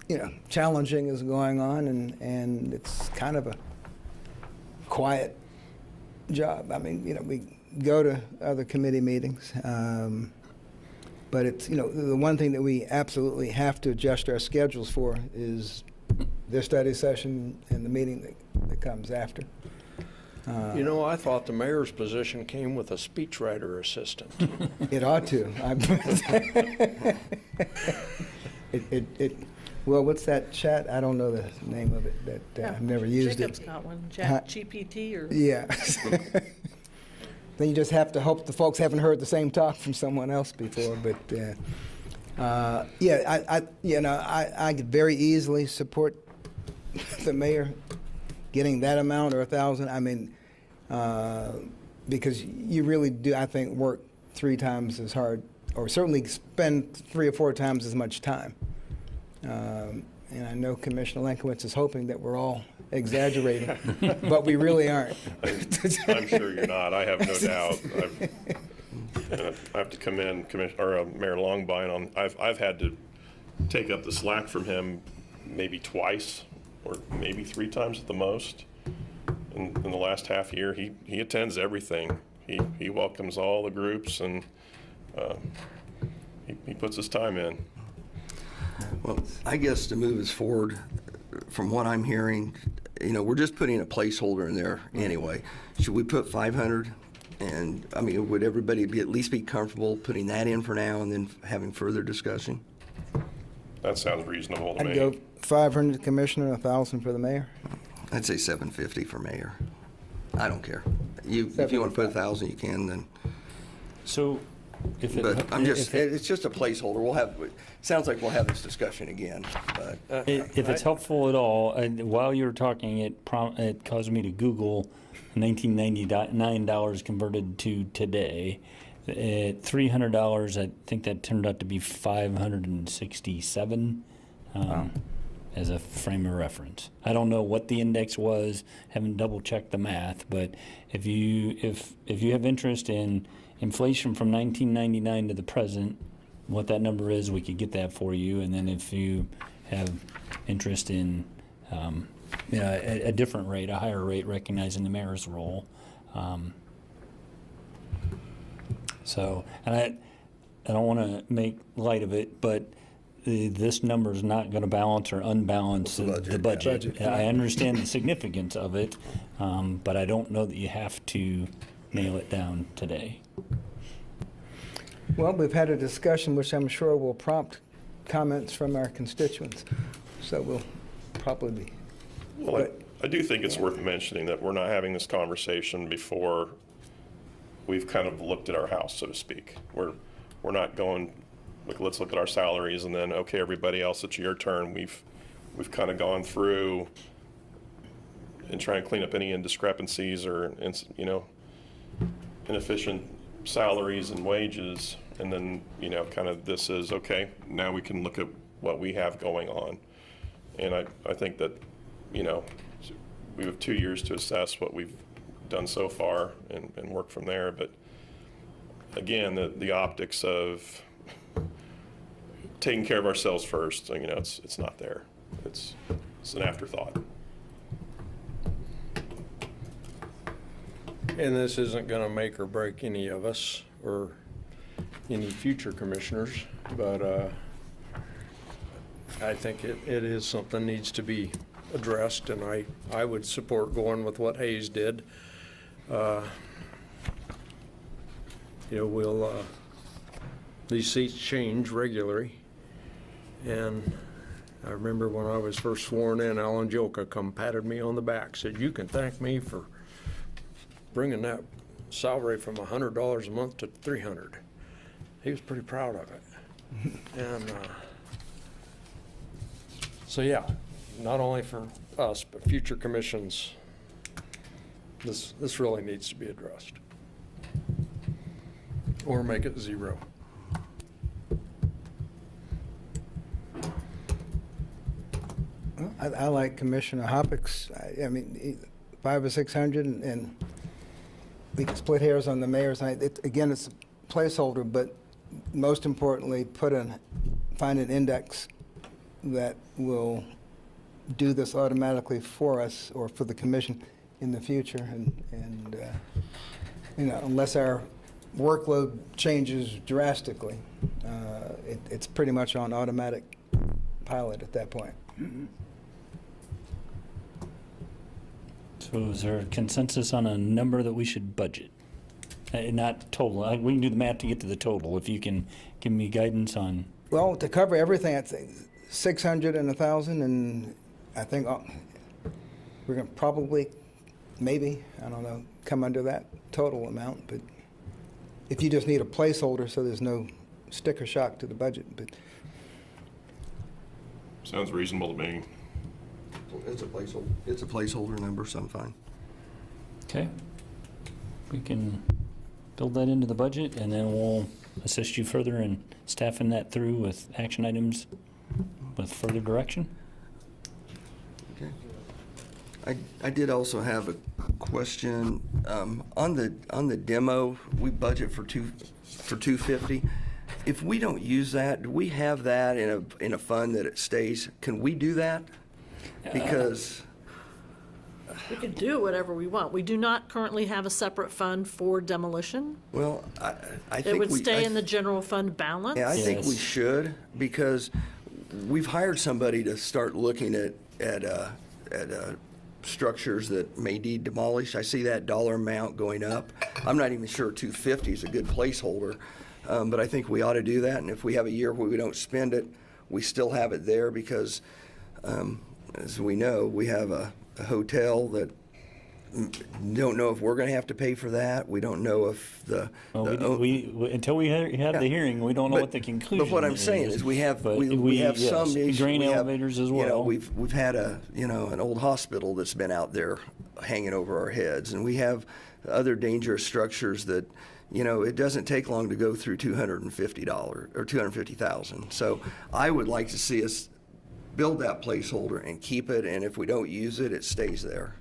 [SPEAKER 6] you know, challenging is going on, and it's kind of a quiet job. I mean, you know, we go to other committee meetings, but it's, you know, the one thing that we absolutely have to adjust our schedules for is this study session and the meeting that comes after.
[SPEAKER 1] You know, I thought the mayor's position came with a speechwriter assistant.
[SPEAKER 6] It ought to. Well, what's that chat? I don't know the name of it. I've never used
[SPEAKER 3] Jacob's
[SPEAKER 6] it.
[SPEAKER 3] got one, GPT or?
[SPEAKER 6] Yeah. Then you just have to hope the folks haven't heard the same talk from someone else before. But yeah, I could very easily support the mayor getting that amount or 1,000. I mean, because you really do, I think, work 3 times as hard, or certainly spend 3 or 4 times as much time. And I know Commissioner Lenkowitz is hoping that we're all exaggerating, but we really aren't.
[SPEAKER 8] I'm sure you're not. I have no doubt. I have to commend Mayor Longbine on. I've had to take up the slack from him maybe twice, or maybe 3 times at the most. In the last half year, he attends everything. He welcomes all the groups, and he puts his time in.
[SPEAKER 5] Well, I guess to move us forward, from what I'm hearing, you know, we're just putting a placeholder in there anyway. Should we put 500? And I mean, would everybody at least be comfortable putting that in for now and then having further discussion?
[SPEAKER 8] That sounds reasonable to me.
[SPEAKER 6] I'd go 500 commissioner, 1,000 for the mayor.
[SPEAKER 5] I'd say 750 for mayor. I don't care. If you want to put 1,000, you can. Then.
[SPEAKER 2] So,
[SPEAKER 5] But it's just a placeholder. Sounds like we'll have this discussion again. But
[SPEAKER 2] if it's helpful at all, while you were talking, it caused me to Google $1999 converted to today. At $300, I think that turned out to be $567 as a frame of reference. I don't know what the index was. Haven't double checked the math, but if you have interest in inflation from 1999 to the present, what that number is, we could get that for you. And then if you have interest in a different rate, a higher rate, recognizing the mayor's role. And I don't want to make light of it, but this number is not going to balance or unbalance the budget. I understand the significance of it, but I don't know that you have to nail it down today.
[SPEAKER 6] Well, we've had a discussion which I'm sure will prompt comments from our constituents, so we'll probably be.
[SPEAKER 8] Well, I do think it's worth mentioning that we're not having this conversation before we've kind of looked at our house, so to speak. We're not going, like, let's look at our salaries and then, okay, everybody else, it's your turn. We've kind of gone through and try and clean up any indiscrepancies or, you know, inefficient salaries and wages, and then, you know, kind of this is, okay, now we can look at what we have going on. And I think that, you know, we have 2 years to assess what we've done so far and work from there. But again, the optics of taking care of ourselves first, you know, it's not there. It's an afterthought.
[SPEAKER 1] And this isn't going to make or break any of us or any future commissioners, but I think it is something that needs to be addressed, and I would support going with what Hayes did. You know, these seats change regularly, and I remember when I was first sworn in, Alan Joka come patted me on the back, said, "You can thank me for bringing that salary from $100 a month to $300. He was pretty proud of it. And so, yeah, not only for us, but future commissions, this really needs to be addressed. Or make it zero.
[SPEAKER 6] I like Commissioner Hoppe's, I mean, 500 or 600, and we can split hairs on the mayor's. Again, it's a placeholder, but most importantly, find an index that will do this automatically for us or for the commission in the future. And unless our workload changes drastically, it's pretty much on automatic pilot at that point.
[SPEAKER 2] So is there a consensus on a number that we should budget? Not total. We can do the math to get to the total. If you can give me guidance on.
[SPEAKER 6] Well, to cover everything, I'd say 600 and 1,000, and I think we're going to probably, maybe, I don't know, come under that total amount. But if you just need a placeholder so there's no sticker shock to the budget. But
[SPEAKER 8] Sounds reasonable to me.
[SPEAKER 5] It's a placeholder. It's a placeholder number, so I'm fine.
[SPEAKER 2] Okay. We can build that into the budget, and then we'll assist you further in staffing that through with action items with further direction.
[SPEAKER 5] Okay. I did also have a question on the demo. We budget for $250. If we don't use that, do we have that in a fund that it stays? Can we do that? Because
[SPEAKER 3] We can do whatever we want. We do not currently have a separate fund for demolition.
[SPEAKER 5] well, I think
[SPEAKER 3] It would
[SPEAKER 5] we-
[SPEAKER 3] stay in the general fund balance.
[SPEAKER 5] Yeah, I think we
[SPEAKER 2] Yes.
[SPEAKER 5] should, because we've hired somebody to start looking at structures that may need demolished. I see that dollar amount going up. I'm not even sure 250 is a good placeholder, but I think we ought to do that. And if we have a year where we don't spend it, we still have it there because, as we know, we have a hotel that don't know if we're going to have to pay for that. We don't know if
[SPEAKER 2] Well, until we had the hearing, we don't know what the conclusion is.
[SPEAKER 5] But what I'm saying is, we have
[SPEAKER 2] But
[SPEAKER 5] we have
[SPEAKER 2] yes,
[SPEAKER 5] some issues.
[SPEAKER 2] grain
[SPEAKER 5] We have,
[SPEAKER 2] elevators as
[SPEAKER 5] You know,
[SPEAKER 2] well.
[SPEAKER 5] we've had an old hospital that's been out there hanging over our heads, and we have other dangerous structures that, it doesn't take long to go through $250 or $250,000. So I would like to see us build that placeholder and keep it, and if we don't use it, it stays there,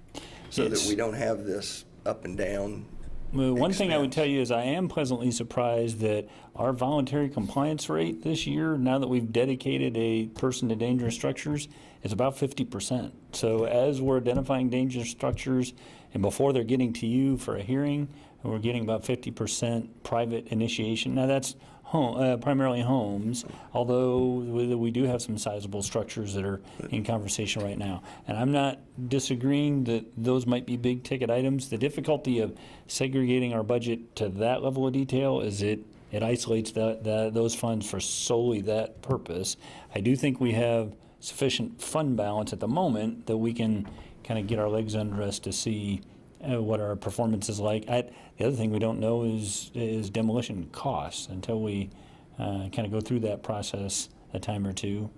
[SPEAKER 5] so
[SPEAKER 2] Yes.
[SPEAKER 5] that we don't have this up and down.
[SPEAKER 2] Well, one thing I would
[SPEAKER 5] expense.
[SPEAKER 2] tell you is I am pleasantly surprised that our voluntary compliance rate this year, now that we've dedicated a person to dangerous structures, is about 50%. So as we're identifying dangerous structures and before they're getting to you for a hearing, we're getting about 50% private initiation. Now that's primarily homes, although we do have some sizable structures that are in conversation right now. And I'm not disagreeing that those might be big ticket items. The difficulty of segregating our budget to that level of detail is it isolates those funds for solely that purpose. I do think we have sufficient fund balance at the moment that we can kind of get our legs under us to see what our performance is like. The other thing we don't know is demolition costs until we kind of go through that process a time or two.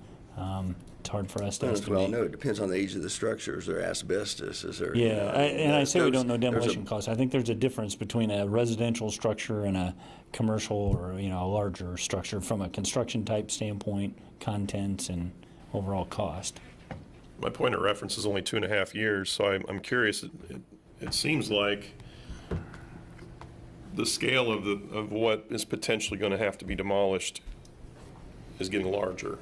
[SPEAKER 2] It's hard for us to
[SPEAKER 5] Well,
[SPEAKER 2] estimate.
[SPEAKER 5] no, it depends on the age of the structure. Is there asbestos? Is there?
[SPEAKER 2] Yeah, I say we don't know
[SPEAKER 5] there's a-
[SPEAKER 2] demolition costs. I think there's a difference between a residential structure and a commercial or a larger structure from a construction type standpoint, contents and overall cost.
[SPEAKER 8] My point of reference is only 2.5 years, so I'm curious. It seems like the scale of what is potentially going to have to be demolished is getting larger.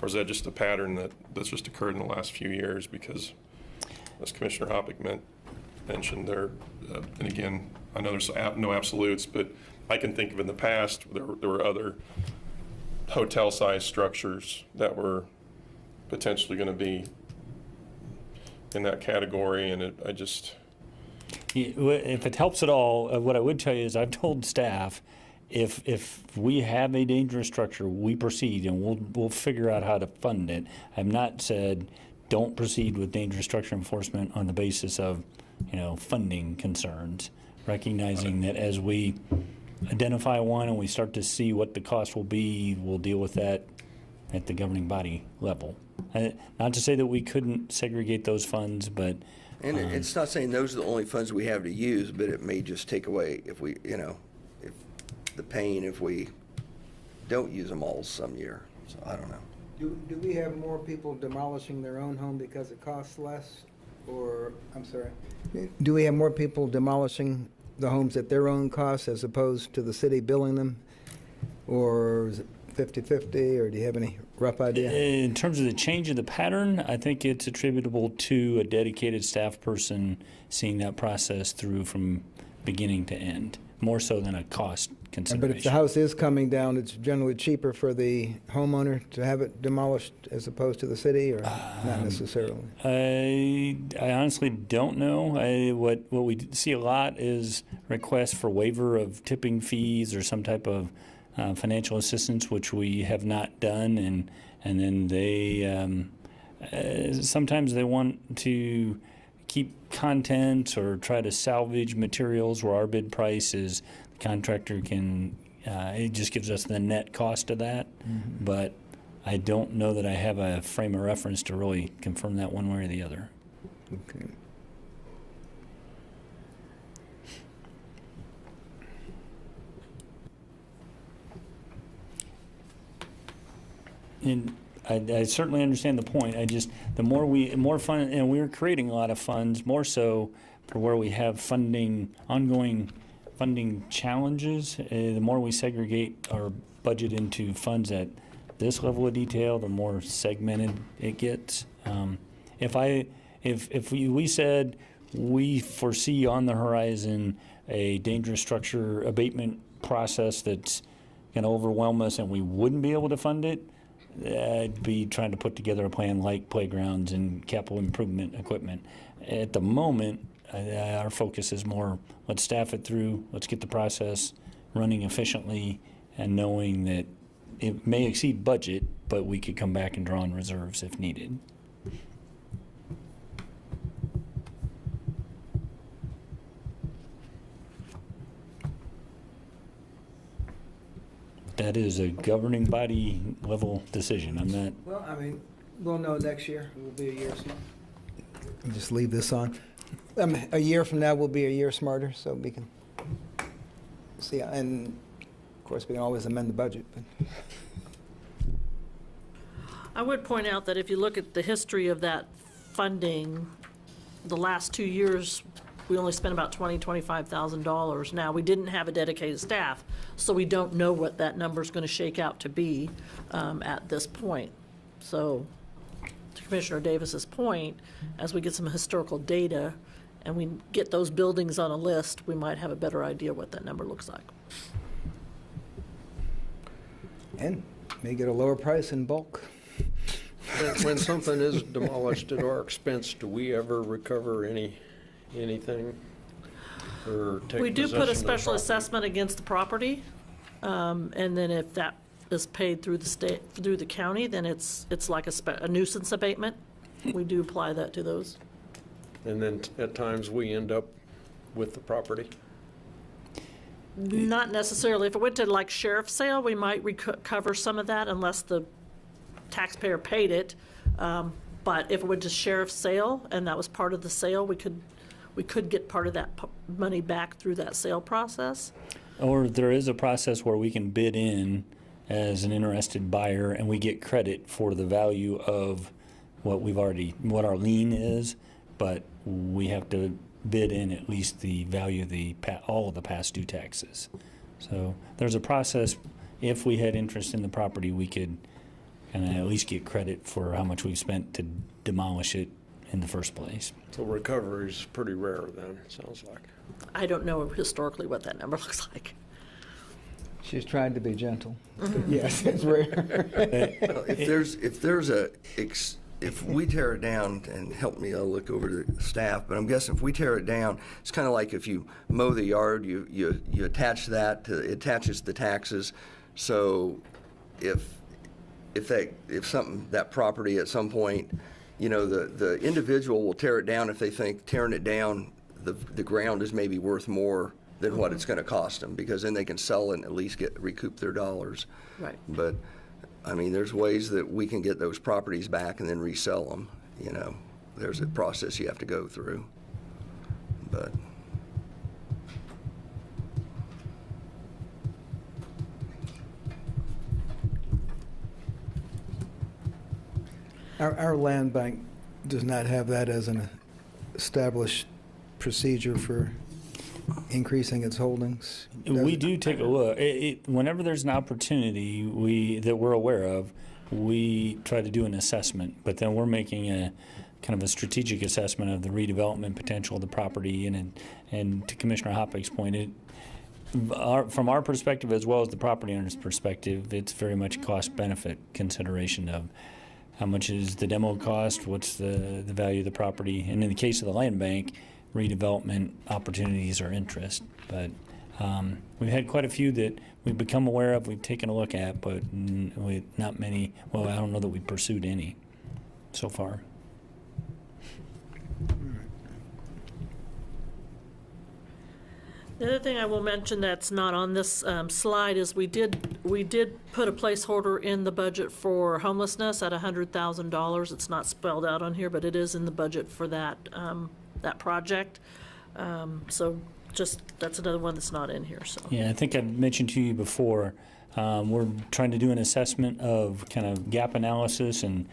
[SPEAKER 8] Or is that just a pattern that's just occurred in the last few years? Because, as Commissioner Hoppeck mentioned, and again, I know there's no absolutes, but I can think of in the past there were other hotel-sized structures that were potentially going to be in that category, and
[SPEAKER 2] If it helps at all, what I would tell you is I've told staff, if we have a dangerous structure, we proceed and we'll figure out how to fund it. I've not said don't proceed with dangerous structure enforcement on the basis of funding concerns, recognizing that as we identify one and we start to see what the cost will be, we'll deal with that at the governing body level. Not to say that we couldn't segregate those funds, but
[SPEAKER 5] And it's not saying those are the only funds we have to use, but it may just take away if we, if the pain if we don't use them all some year. So I don't know.
[SPEAKER 6] Do we have more people demolishing their own home because it costs less? Or, I'm sorry, do we have more people demolishing the homes at their own cost as opposed to the city billing them? Or is it 50-50, or do you have any rough idea?
[SPEAKER 2] in terms of the change of the pattern, I think it's attributable to a dedicated staff person seeing that process through from beginning to end, more so than a cost consideration.
[SPEAKER 6] But if the house is coming down, it's generally cheaper for the homeowner to have it demolished as opposed to the city, or not necessarily?
[SPEAKER 2] I honestly don't know. What we see a lot is requests for waiver of tipping fees or some type of financial assistance, which we have not done, and then they sometimes they want to keep content or try to salvage materials where our bid price is the contractor can it just gives us the net cost of that. Mm-hmm. But I don't know that I have a frame of reference to really confirm that one way or the other.
[SPEAKER 6] Okay.
[SPEAKER 2] And I certainly understand the point. The more fun, and we're creating a lot of funds, more so for where we have ongoing funding challenges. The more we segregate our budget into funds at this level of detail, the more segmented it gets. If we said we foresee on the horizon a dangerous structure abatement process that's going to overwhelm us and we wouldn't be able to fund it, I'd be trying to put together a plan like playgrounds and capital improvement equipment. At the moment, our focus is more, let's staff it through, let's get the process running efficiently, and knowing that it may exceed budget, but we could come back and draw on reserves if needed. That is a governing body level decision. I'm not.
[SPEAKER 6] Well, I mean, we'll know next year. We'll be a year smarter. Just leave this on. A year from now, we'll be a year smarter, so we can see. And of course, we can always amend the budget. But
[SPEAKER 3] I would point out that if you look at the history of that funding, the last 2 years, we only spent about $25,000. Now, we didn't have a dedicated staff, so we don't know what that number is going to shake out to be at this point. So, to Commissioner Davis's point, as we get some historical data and we get those buildings on a list, we might have a better idea what that number looks like.
[SPEAKER 6] and may get a lower price in bulk.
[SPEAKER 1] When something is demolished at our expense, do we ever recover anything? Or take
[SPEAKER 3] We do
[SPEAKER 1] possession
[SPEAKER 3] put a
[SPEAKER 1] of the
[SPEAKER 3] special
[SPEAKER 1] property?
[SPEAKER 3] assessment against the property, and then if that is paid through the state, through the county, then it's like a nuisance abatement. We do apply that to those.
[SPEAKER 1] And then at times we end up with the property?
[SPEAKER 3] Not necessarily. If it went to like sheriff's sale, we might recover some of that unless the taxpayer paid it. But if it went to sheriff's sale and that was part of the sale, we could get part of that money back through that sale process.
[SPEAKER 2] Or there is a process where we can bid in as an interested buyer and we get credit for the value of what our lien is, but we have to bid in at least the value of all of the past due taxes. So there's a process. If we had interest in the property, we could kind of at least get credit for how much we've spent to demolish it in the first place.
[SPEAKER 1] So recovery is pretty rare then, it sounds like.
[SPEAKER 3] I don't know historically what that number looks like.
[SPEAKER 6] She's trying to be gentle. Yes, it's rare.
[SPEAKER 5] If we tear it down, and help me, I'll look over to the staff, but I'm guessing if we tear it down, it's kind of like if you mow the yard, you attach that to, it attaches the taxes. So if that property at some point, the individual will tear it down if they think tearing it down the ground is maybe worth more than what it's going to cost them, because then they can sell it and at least recoup their dollars.
[SPEAKER 3] Right.
[SPEAKER 5] But, I mean, there's ways that we can get those properties back and then resell them, you know. There's a process you have to go through. But
[SPEAKER 6] Our land bank does not have that as an established procedure for increasing its holdings. does
[SPEAKER 2] We
[SPEAKER 6] it?
[SPEAKER 2] do take a look. Whenever there's an opportunity that we're aware of, we try to do an assessment, but then we're making a kind of a strategic assessment of the redevelopment potential of the property. And to Commissioner Hoppe's point, from our perspective as well as the property owner's perspective, it's very much a cost-benefit consideration of how much is the demo cost, what's the value of the property, and in the case of the land bank, redevelopment opportunities or interest. But we've had quite a few that we've become aware of, we've taken a look at, but not many. Well, I don't know that we've pursued any so far.
[SPEAKER 3] The other thing I will mention that's not on this slide is we did put a placeholder in the budget for homelessness at $100,000. It's not spelled out on here, but it is in the budget for that project. So just, that's another one that's not in here, so.
[SPEAKER 2] Yeah, I think I mentioned to you before, we're trying to do an assessment of kind of gap analysis and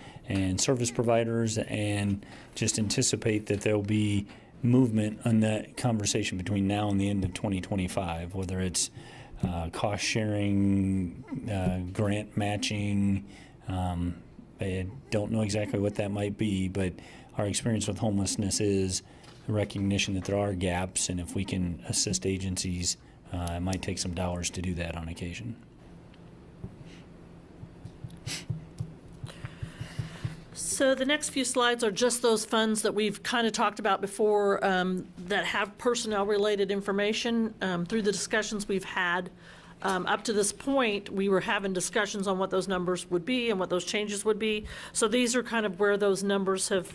[SPEAKER 2] service providers, and just anticipate that there'll be movement on that conversation between now and the end of 2025, whether it's cost sharing, grant matching. I don't know exactly what that might be, but our experience with homelessness is the recognition that there are gaps, and if we can assist agencies, it might take some dollars to do that on occasion.
[SPEAKER 3] So the next few slides are just those funds that we've kind of talked about before that have personnel-related information. Through the discussions we've had up to this point, we were having discussions on what those numbers would be and what those changes would be. So these are kind of where those numbers have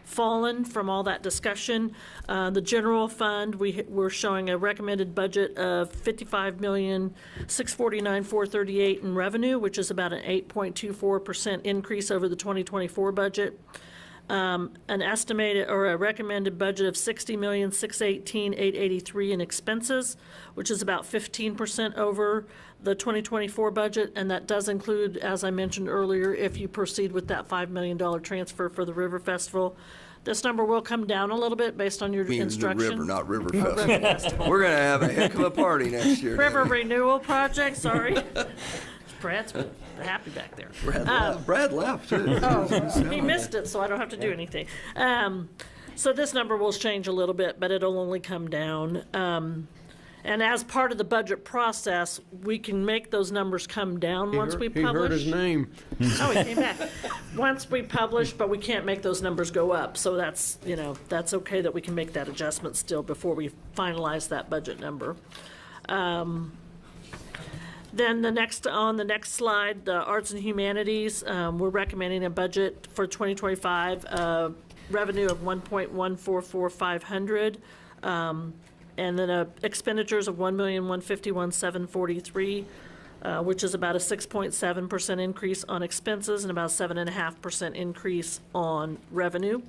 [SPEAKER 3] fallen from all that discussion. The general fund, we're showing a recommended budget of $55,649,438 in revenue, which is about an 8.24% increase over the 2024 budget. An estimated or a recommended budget of $60,618,883 in expenses, which is about 15% over the 2024 budget, and that does include, as I mentioned earlier, if you proceed with that $5 million transfer for the River Festival. This number will come down a little bit based on your instruction.
[SPEAKER 5] The river, not River
[SPEAKER 3] River
[SPEAKER 5] Festival.
[SPEAKER 3] Festival.
[SPEAKER 5] We're going to have a heck of a party next year.
[SPEAKER 3] River Renewal Project, sorry. Brad's happy back there.
[SPEAKER 5] Brad left, too.
[SPEAKER 3] Oh, he missed it, so I don't have to do anything. So this number will change a little bit, but it'll only come down. And as part of the budget process, we can make those numbers come down once we publish.
[SPEAKER 1] He heard his name.
[SPEAKER 3] Oh, he came back. Once we publish, but we can't make those numbers go up. So that's, that's okay that we can make that adjustment still before we finalize that budget number. Then on the next slide, the arts and humanities, we're recommending a budget for 2025 revenue of $1,144,500, and then expenditures of $1,151,743, which is about a 6.7% increase on expenses and about 7.5% increase on revenue.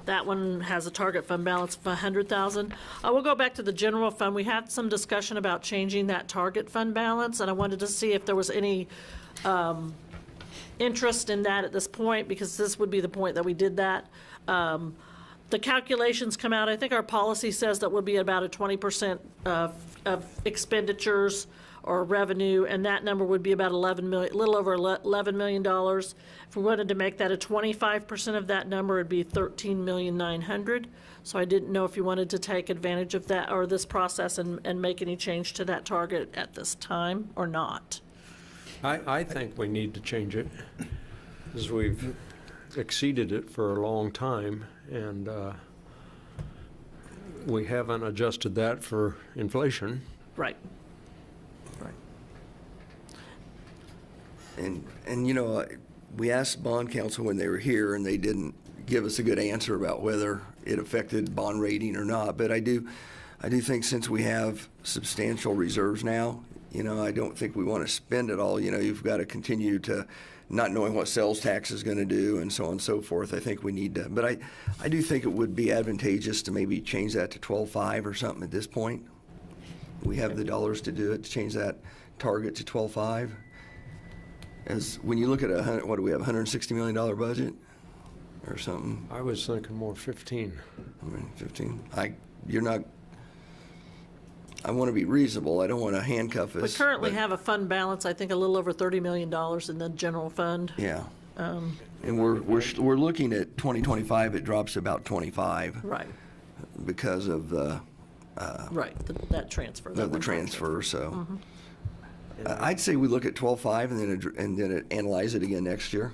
[SPEAKER 3] That one has a target fund balance of $100,000. I will go back to the general fund. We had some discussion about changing that target fund balance, and I wanted to see if there was any interest in that at this point, because this would be the point that we did that. The calculations come out, I think our policy says that would be about a 20% of expenditures or revenue, and that number would be about little over $11 million. If we wanted to make that a 25% of that number, it'd be $13,900,000. So I didn't know if you wanted to take advantage of that or this process and make any change to that target at this time or not.
[SPEAKER 1] I think we need to change it, because we've exceeded it for a long time, and we haven't adjusted that for inflation.
[SPEAKER 3] Right.
[SPEAKER 5] And we asked bond counsel when they were here, and they didn't give us a good answer about whether it affected bond rating or not. But I do think since we have substantial reserves now, I don't think we want to spend it all. You've got to continue to not knowing what sales tax is going to do and so on and so forth. I think we need to, but I do think it would be advantageous to maybe change that to 12.5 or something at this point. We have the dollars to do it, to change that target to 12.5. As when you look at what do we have, $160 million budget or something?
[SPEAKER 1] I was thinking more 15.
[SPEAKER 5] 15. You're not. I want to be reasonable. I don't want to handcuff us.
[SPEAKER 3] We currently
[SPEAKER 5] but-
[SPEAKER 3] have a fund balance, I think, a little over $30 million in the general fund.
[SPEAKER 5] Yeah. And we're looking at 2025. It drops to about 25
[SPEAKER 3] Right,
[SPEAKER 5] because of the
[SPEAKER 3] that transfer. that
[SPEAKER 5] of the
[SPEAKER 3] one-time
[SPEAKER 5] transfer. So I'd say we look at 12.5 and then analyze it again next year.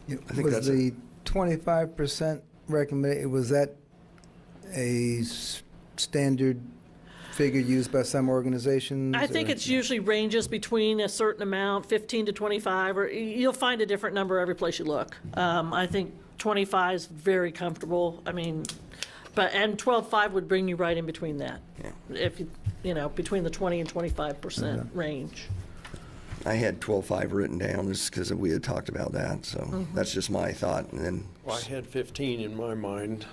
[SPEAKER 5] I think
[SPEAKER 6] Was
[SPEAKER 5] that's
[SPEAKER 6] the 25% recommended, was that a standard figure used by some organizations?
[SPEAKER 3] I think
[SPEAKER 6] or-
[SPEAKER 3] it's usually ranges between a certain amount, 15 to 25, or you'll find a different number every place you look. I think 25 is very comfortable. I mean, and 12.5 would bring you right in between that.
[SPEAKER 5] Yeah.
[SPEAKER 3] If between the 20 and 25% range.
[SPEAKER 5] I had 12.5 written down just because we had talked about that. So that's just my thought. And then
[SPEAKER 1] Well, I had 15 in my mind,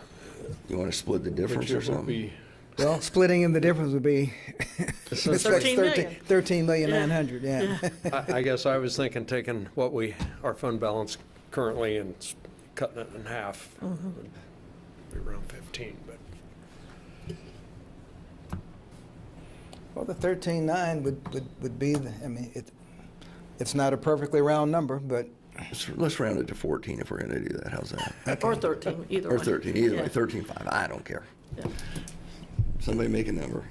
[SPEAKER 5] you want to split the difference
[SPEAKER 1] which
[SPEAKER 5] or
[SPEAKER 1] it would
[SPEAKER 5] something?
[SPEAKER 1] be,
[SPEAKER 6] Well, splitting in the difference would be.
[SPEAKER 3] 13 million.
[SPEAKER 6] 13,900,000, yeah.
[SPEAKER 1] I guess I was thinking taking our fund balance currently and cutting it in half. Would be around 15, but.
[SPEAKER 6] Well, the 13.9 would be, it's not a perfectly round number, but
[SPEAKER 5] Let's round it to 14 if we're going to do that. How's that?
[SPEAKER 3] Or 13, either
[SPEAKER 5] Or
[SPEAKER 3] one.
[SPEAKER 5] 13, either
[SPEAKER 3] Yeah.
[SPEAKER 5] way, 13.5. I don't care.
[SPEAKER 3] Yeah.
[SPEAKER 5] Somebody make a number.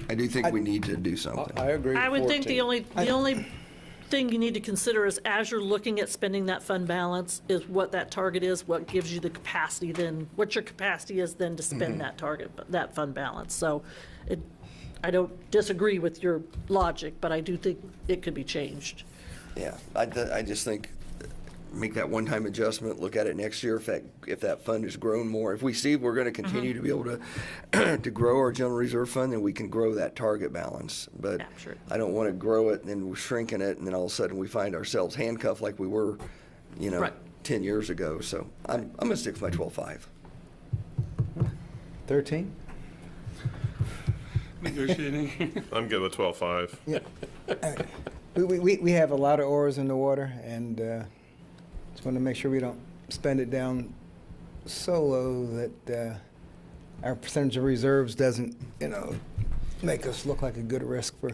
[SPEAKER 5] I do think we need to do something.
[SPEAKER 1] I agree with
[SPEAKER 3] I would think
[SPEAKER 1] 14.
[SPEAKER 3] the only thing you need to consider is as you're looking at spending that fund balance is what that target is, what gives you the capacity then, what your capacity is then to spend that target, that fund balance. So I don't disagree with your logic, but I do think it could be changed.
[SPEAKER 5] Yeah, I just think make that one-time adjustment, look at it next year if that fund has grown more. If we see we're going to continue to be able to to grow our general reserve fund, then we can grow that target balance. But
[SPEAKER 3] Yeah, sure.
[SPEAKER 5] I don't want to grow it and then we're shrinking it and then all of a sudden we find ourselves handcuffed like we were,
[SPEAKER 3] Right.
[SPEAKER 5] 10 years ago. So I'm going to stick with my 12.5.
[SPEAKER 6] 13?
[SPEAKER 9] Negotiating.
[SPEAKER 8] I'm good with 12.5.
[SPEAKER 6] Yeah. We have a lot of oars in the water, and just want to make sure we don't spend it down so low that our percentage of reserves doesn't, make us look like a good risk for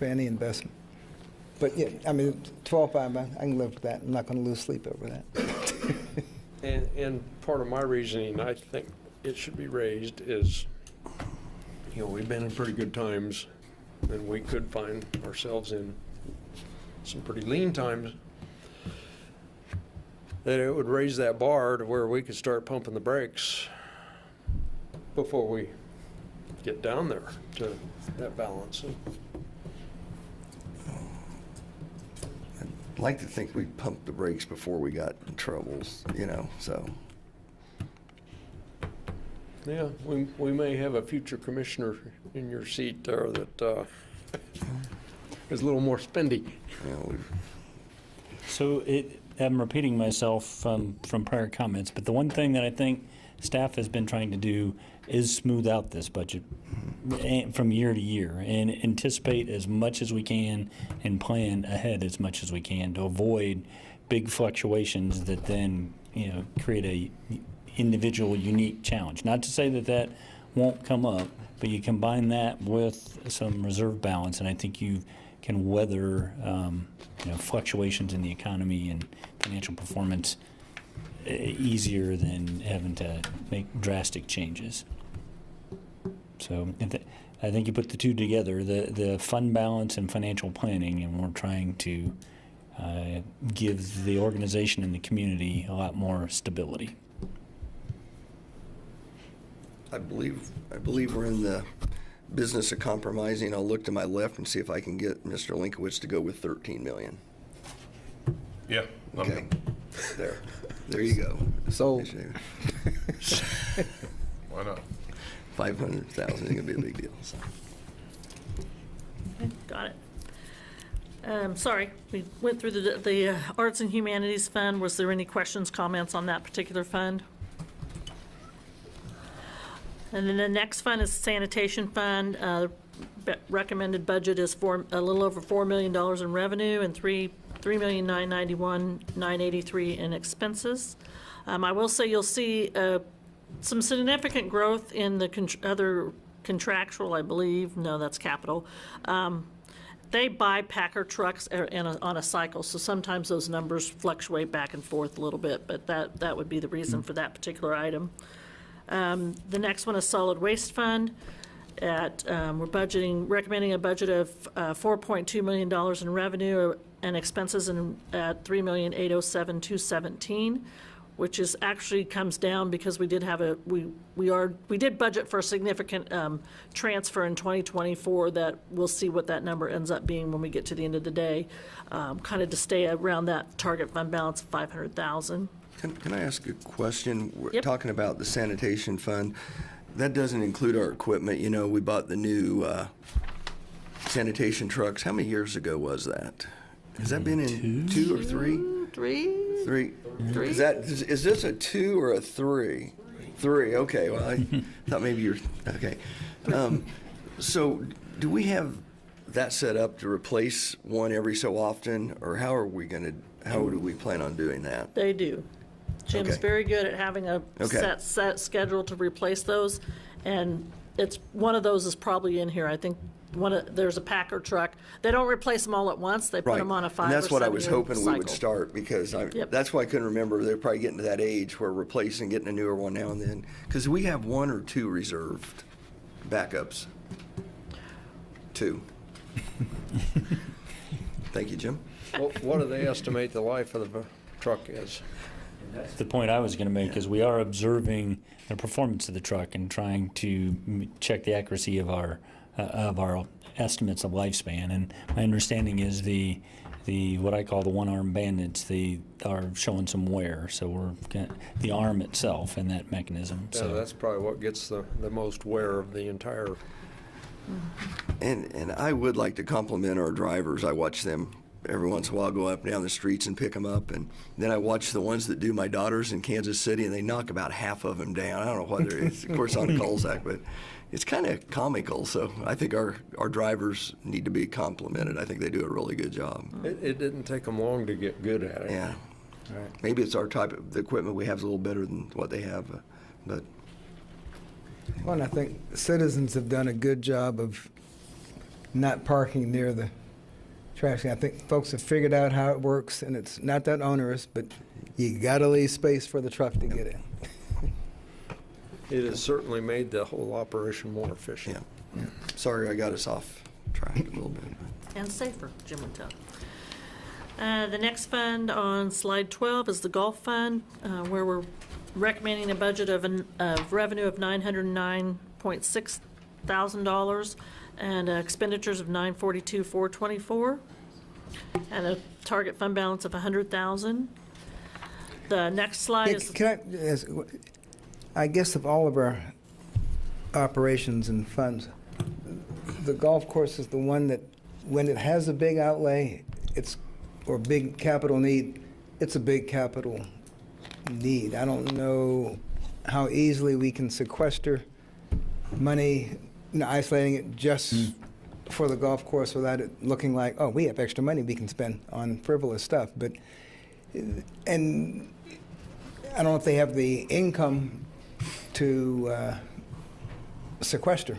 [SPEAKER 6] any investment. But yeah, 12.5, I can live with that. I'm not going to lose sleep over that.
[SPEAKER 1] And part of my reasoning, I think it should be raised is, we've been in pretty good times, and we could find ourselves in some pretty lean times, that it would raise that bar to where we could start pumping the brakes before we get down there to that balance.
[SPEAKER 5] I'd like to think we pumped the brakes before we got in troubles, so.
[SPEAKER 1] Yeah, we may have a future commissioner in your seat there that is a little more spendy.
[SPEAKER 2] So I'm repeating myself from prior comments, but the one thing that I think staff has been trying to do is smooth out this budget from year to year and anticipate as much as we can and plan ahead as much as we can to avoid big fluctuations that then create a individual unique challenge. Not to say that won't come up, but you combine that with some reserve balance, and I think you can weather fluctuations in the economy and financial performance easier than having to make drastic changes. So I think you put the two together, the fund balance and financial planning, and we're trying to give the organization and the community a lot more stability.
[SPEAKER 5] I believe we're in the business of compromising. I'll look to my left and see if I can get Mr. Linkowitz to go with 13 million.
[SPEAKER 8] Yeah. I'm
[SPEAKER 5] Okay,
[SPEAKER 8] good.
[SPEAKER 5] there. There you go.
[SPEAKER 6] So-
[SPEAKER 5] Appreciate it.
[SPEAKER 8] Why not?
[SPEAKER 5] 500,000 isn't gonna be a big deal. So.
[SPEAKER 3] Got it. Sorry, we went through the Arts and Humanities Fund. Was there any questions, comments on that particular fund? And then the next fund is Sanitation Fund. Recommended budget is a little over $4 million in revenue and $3,991,983 in expenses. I will say you'll see some significant growth in the other contractual, I believe. No, that's capital. They buy Packer trucks on a cycle, so sometimes those numbers fluctuate back and forth a little bit, but that would be the reason for that particular item. The next one is Solid Waste Fund. We're recommending a budget of $4.2 million in revenue and expenses at $3,807,217, which is actually comes down because we did have we did budget for a significant transfer in 2024 that we'll see what that number ends up being when we get to the end of the day, kind of to stay around that target fund balance of $500,000.
[SPEAKER 5] Can I ask a question? We're
[SPEAKER 3] Yep.
[SPEAKER 5] talking about the sanitation fund. That doesn't include our equipment. You know, we bought the new sanitation trucks. How many years ago was that? Has that been in 2 or 3? Three. Is this a 2 or a 3? 3. Okay. Well, I thought maybe you're okay. So, do we have that set up to replace one every so often, or how do we plan on doing that?
[SPEAKER 3] They do. Jim's
[SPEAKER 5] Okay.
[SPEAKER 3] very good at having a
[SPEAKER 5] Okay.
[SPEAKER 3] set schedule to replace those, and it's one of those is probably in here. I think there's a Packer truck. They don't replace them all at once. They put them on a 5
[SPEAKER 5] And
[SPEAKER 3] or
[SPEAKER 5] that's what I
[SPEAKER 3] 7
[SPEAKER 5] was
[SPEAKER 3] year
[SPEAKER 5] hoping we would
[SPEAKER 3] cycle.
[SPEAKER 5] start, because
[SPEAKER 3] Yep.
[SPEAKER 5] that's why I couldn't remember. They're probably getting to that age where replacing, getting a newer one now and then. Because we have 1 or 2 reserved backups. 2. Thank you, Jim.
[SPEAKER 1] What do they estimate the life of the truck is?
[SPEAKER 2] The point I was going to make is we are observing the performance of the truck and trying to check the accuracy of our estimates of lifespan. And my understanding is the what I call the one-armed bandits, they are showing some wear. So we're the arm itself and that mechanism.
[SPEAKER 1] Yeah,
[SPEAKER 2] So
[SPEAKER 1] that's probably what gets the most wear of the entire.
[SPEAKER 5] And I would like to compliment our drivers. I watch them every once in a while go up and down the streets and pick them up. And then I watch the ones that do my daughters in Kansas City, and they knock about half of them down. I don't know whether it's, of course, on a cul-de-sac, but it's kind of comical. So I think our drivers need to be complimented. I think they do a really good job.
[SPEAKER 1] It didn't take them long to get good at it.
[SPEAKER 5] Yeah. Maybe it's our type of the equipment we have is a little better than what they have, but
[SPEAKER 6] Well, and I think citizens have done a good job of not parking near the trash can. I think folks have figured out how it works, and it's not that onerous, but you got to leave space for the truck to get in.
[SPEAKER 1] It has certainly made the whole operation more efficient.
[SPEAKER 5] yeah. Sorry, I got us off track a little bit.
[SPEAKER 3] And safer, Jim would tell. The next fund on slide 12 is the Golf Fund, where we're recommending a budget of revenue of $909.6 thousand and expenditures of $942,424, and a target fund balance of $100,000. The next slide
[SPEAKER 6] Yeah,
[SPEAKER 3] is
[SPEAKER 6] I guess of all of our operations and funds, the golf course is the one that, when it has a big outlay, or big capital need, it's a big capital need. I don't know how easily we can sequester money, isolating it just for the golf course without it looking like, oh, we have extra money we can spend on frivolous stuff. And I don't know if they have the income to sequester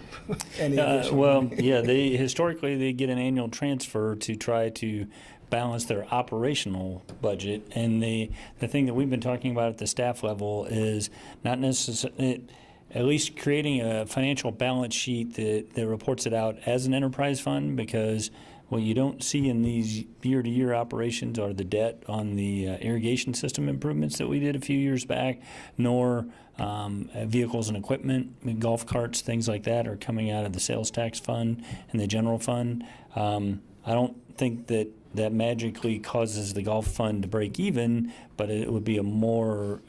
[SPEAKER 6] any additional money.
[SPEAKER 2] Historically they get an annual transfer to try to balance their operational budget. And the thing that we've been talking about at the staff level is not necessarily, at least creating a financial balance sheet that reports it out as an enterprise fund, because what you don't see in these year-to-year operations are the debt on the irrigation system improvements that we did a few years back, nor vehicles and equipment, golf carts, things like that are coming out of the sales tax fund and the general fund. I don't think that that magically causes the golf fund to break even, but it would be a more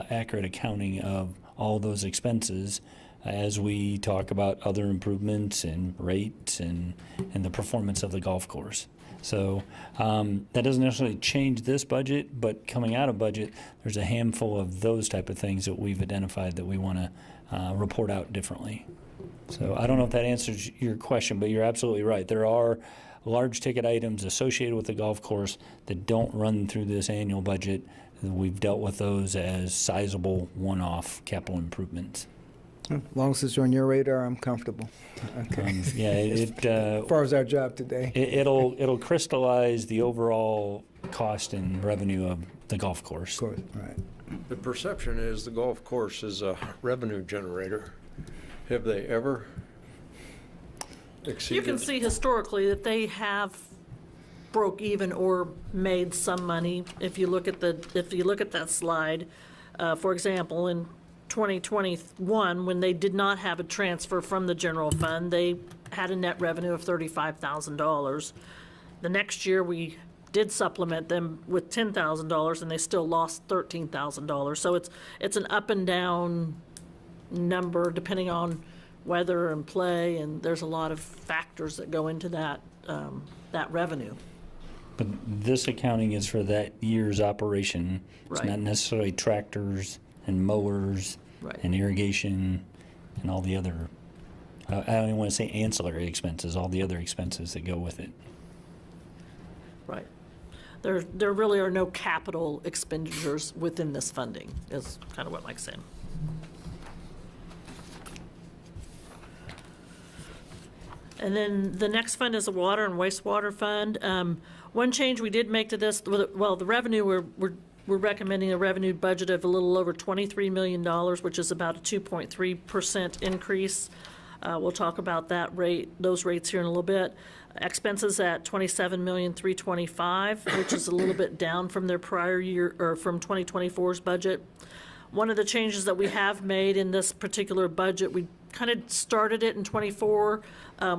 [SPEAKER 2] accurate accounting of all those expenses as we talk about other improvements and rates and the performance of the golf course. So that doesn't necessarily change this budget, but coming out of budget, there's a handful of those type of things that we've identified that we want to report out differently. So I don't know if that answers your question, but you're absolutely right. There are large ticket items associated with the golf course that don't run through this annual budget. We've dealt with those as sizable one-off capital improvements.
[SPEAKER 6] As long as it's on your radar, I'm comfortable. Okay.
[SPEAKER 2] As
[SPEAKER 6] far as our job today.
[SPEAKER 2] It'll crystallize the overall cost and revenue of the golf course.
[SPEAKER 6] Of course, right.
[SPEAKER 1] The perception is the golf course is a revenue generator. Have they ever exceeded?
[SPEAKER 3] You can see historically that they have broke even or made some money. If you look at that slide, for example, in 2021, when they did not have a transfer from the general fund, they had a net revenue of $35,000. The next year, we did supplement them with $10,000, and they still lost $13,000. So it's an up and down number depending on weather and play, and there's a lot of factors that go into that revenue.
[SPEAKER 2] But this accounting is for that year's operation. It's
[SPEAKER 3] Right.
[SPEAKER 2] not necessarily tractors and mowers
[SPEAKER 3] Right.
[SPEAKER 2] and irrigation and all the other, I don't even want to say ancillary expenses, all the other expenses that go with it.
[SPEAKER 3] Right. There really are no capital expenditures within this funding, is kind of what Mike's saying. And then the next fund is the water and wastewater fund. One change we did make to this, well, the revenue, we're recommending a revenue budget of a little over $23 million, which is about a 2.3% increase. We'll talk about those rates here in a little bit. Expenses at $27,325,000, which is a little bit down from their prior year, or from 2024's budget. One of the changes that we have made in this particular budget, we kind of started it in '24,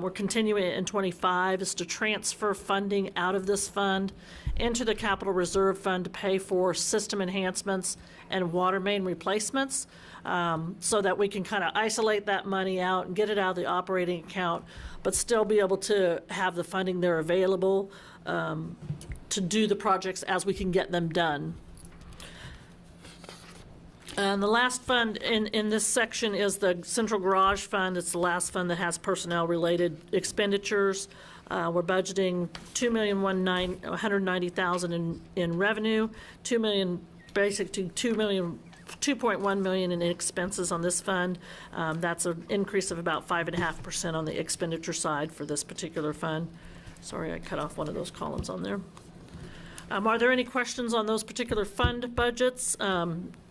[SPEAKER 3] we're continuing it in '25, is to transfer funding out of this fund into the capital reserve fund to pay for system enhancements and water main replacements, so that we can kind of isolate that money out and get it out of the operating account, but still be able to have the funding there available to do the projects as we can get them done. And the last fund in this section is the Central Garage Fund. It's the last fund that has personnel-related expenditures. We're budgeting $2,190,000 in revenue, $2.1 million in expenses on this fund. That's an increase of about 5.5% on the expenditure side for this particular fund. Sorry, I cut off one of those columns on there. Are there any questions on those particular fund budgets?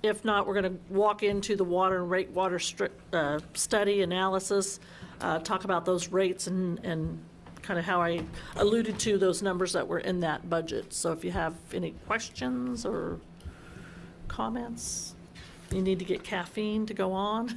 [SPEAKER 3] If not, we're going to walk into the water and water study analysis, talk about those rates and kind of how I alluded to those numbers that were in that budget. So if you have any questions or comments, you need to get caffeine to go on.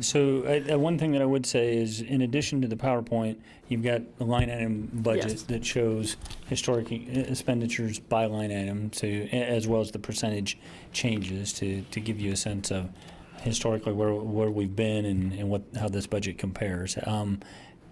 [SPEAKER 2] So one thing that I would say is, in addition to the PowerPoint, you've got a line item budget
[SPEAKER 3] Yes.
[SPEAKER 2] that shows historic expenditures by line item, as well as the percentage changes to give you a sense of historically where we've been and how this budget compares.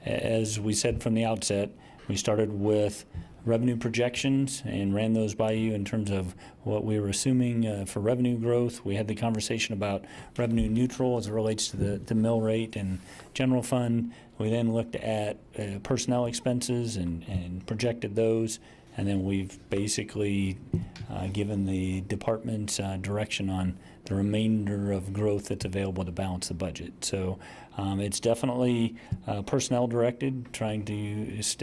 [SPEAKER 2] As we said from the outset, we started with revenue projections and ran those by you in terms of what we were assuming for revenue growth. We had the conversation about revenue neutral as it relates to the mill rate and general fund. We then looked at personnel expenses and projected those. And then we've basically given the departments direction on the remainder of growth that's available to balance the budget. So it's definitely personnel directed, trying to, it's,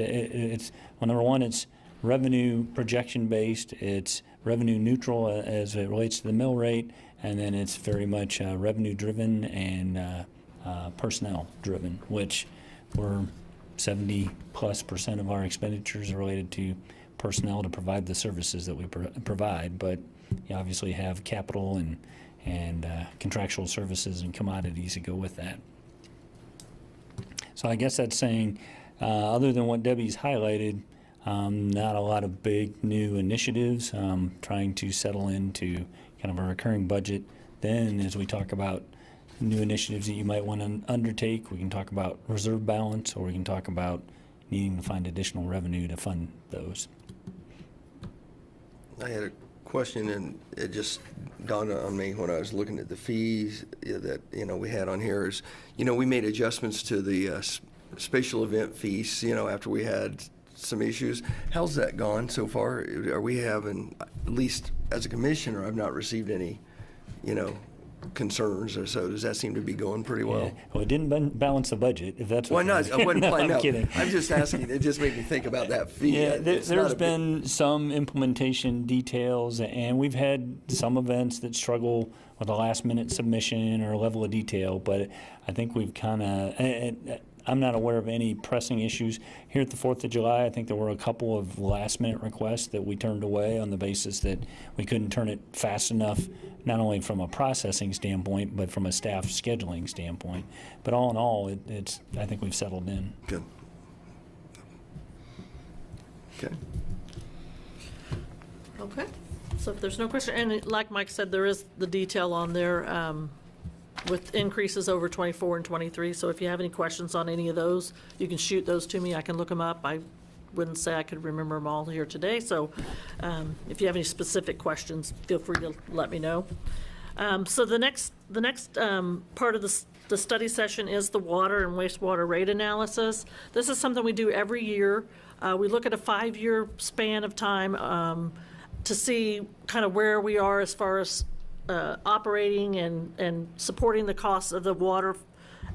[SPEAKER 2] well, number one, it's revenue projection based, it's revenue neutral as it relates to the mill rate, and then it's very much revenue driven and personnel driven, which we're 70+% of our expenditures are related to personnel to provide the services that we provide, but you obviously have capital and contractual services and commodities that go with that. So I guess that's saying, other than what Debbie's highlighted, Not a lot of big new initiatives, trying to settle into kind of a recurring budget. Then as we talk about new initiatives that you might want to undertake, we can talk about reserve balance, or we can talk about needing to find additional revenue to fund those.
[SPEAKER 5] I had a question, and it just dawned on me when I was looking at the fees that, we had on here is, we made adjustments to the special event fees, after we had some issues. How's that gone so far? Are we having, at least as a commissioner, I've not received any, concerns, or so does that seem to be going pretty well?
[SPEAKER 2] Yeah. Well, it didn't balance the budget, if that's
[SPEAKER 5] Why
[SPEAKER 2] what
[SPEAKER 5] not? I wasn't playing.
[SPEAKER 2] I'm kidding.
[SPEAKER 5] I'm just asking. It just made me think about that fee.
[SPEAKER 2] Yeah,
[SPEAKER 5] It's not
[SPEAKER 2] there's
[SPEAKER 5] a big-
[SPEAKER 2] been some implementation details, and we've had some events that struggle with a last-minute submission or a level of detail, but I think we've kind of, I'm not aware of any pressing issues. Here at the 4th of July, I think there were a couple of last-minute requests that we turned away on the basis that we couldn't turn it fast enough, not only from a processing standpoint, but from a staff scheduling standpoint. But all in all, I think we've settled in.
[SPEAKER 5] Good. Okay.
[SPEAKER 3] Okay, so if there's no question, and like Mike said, there is the detail on there with increases over 24 and 23, so if you have any questions on any of those, you can shoot those to me, I can look them up. I wouldn't say I could remember them all here today, so if you have any specific questions, feel free to let me know. So the next part of the study session is the water and wastewater rate analysis. This is something we do every year. We look at a 5-year span of time to see kind of where we are as far as operating and supporting the costs of the water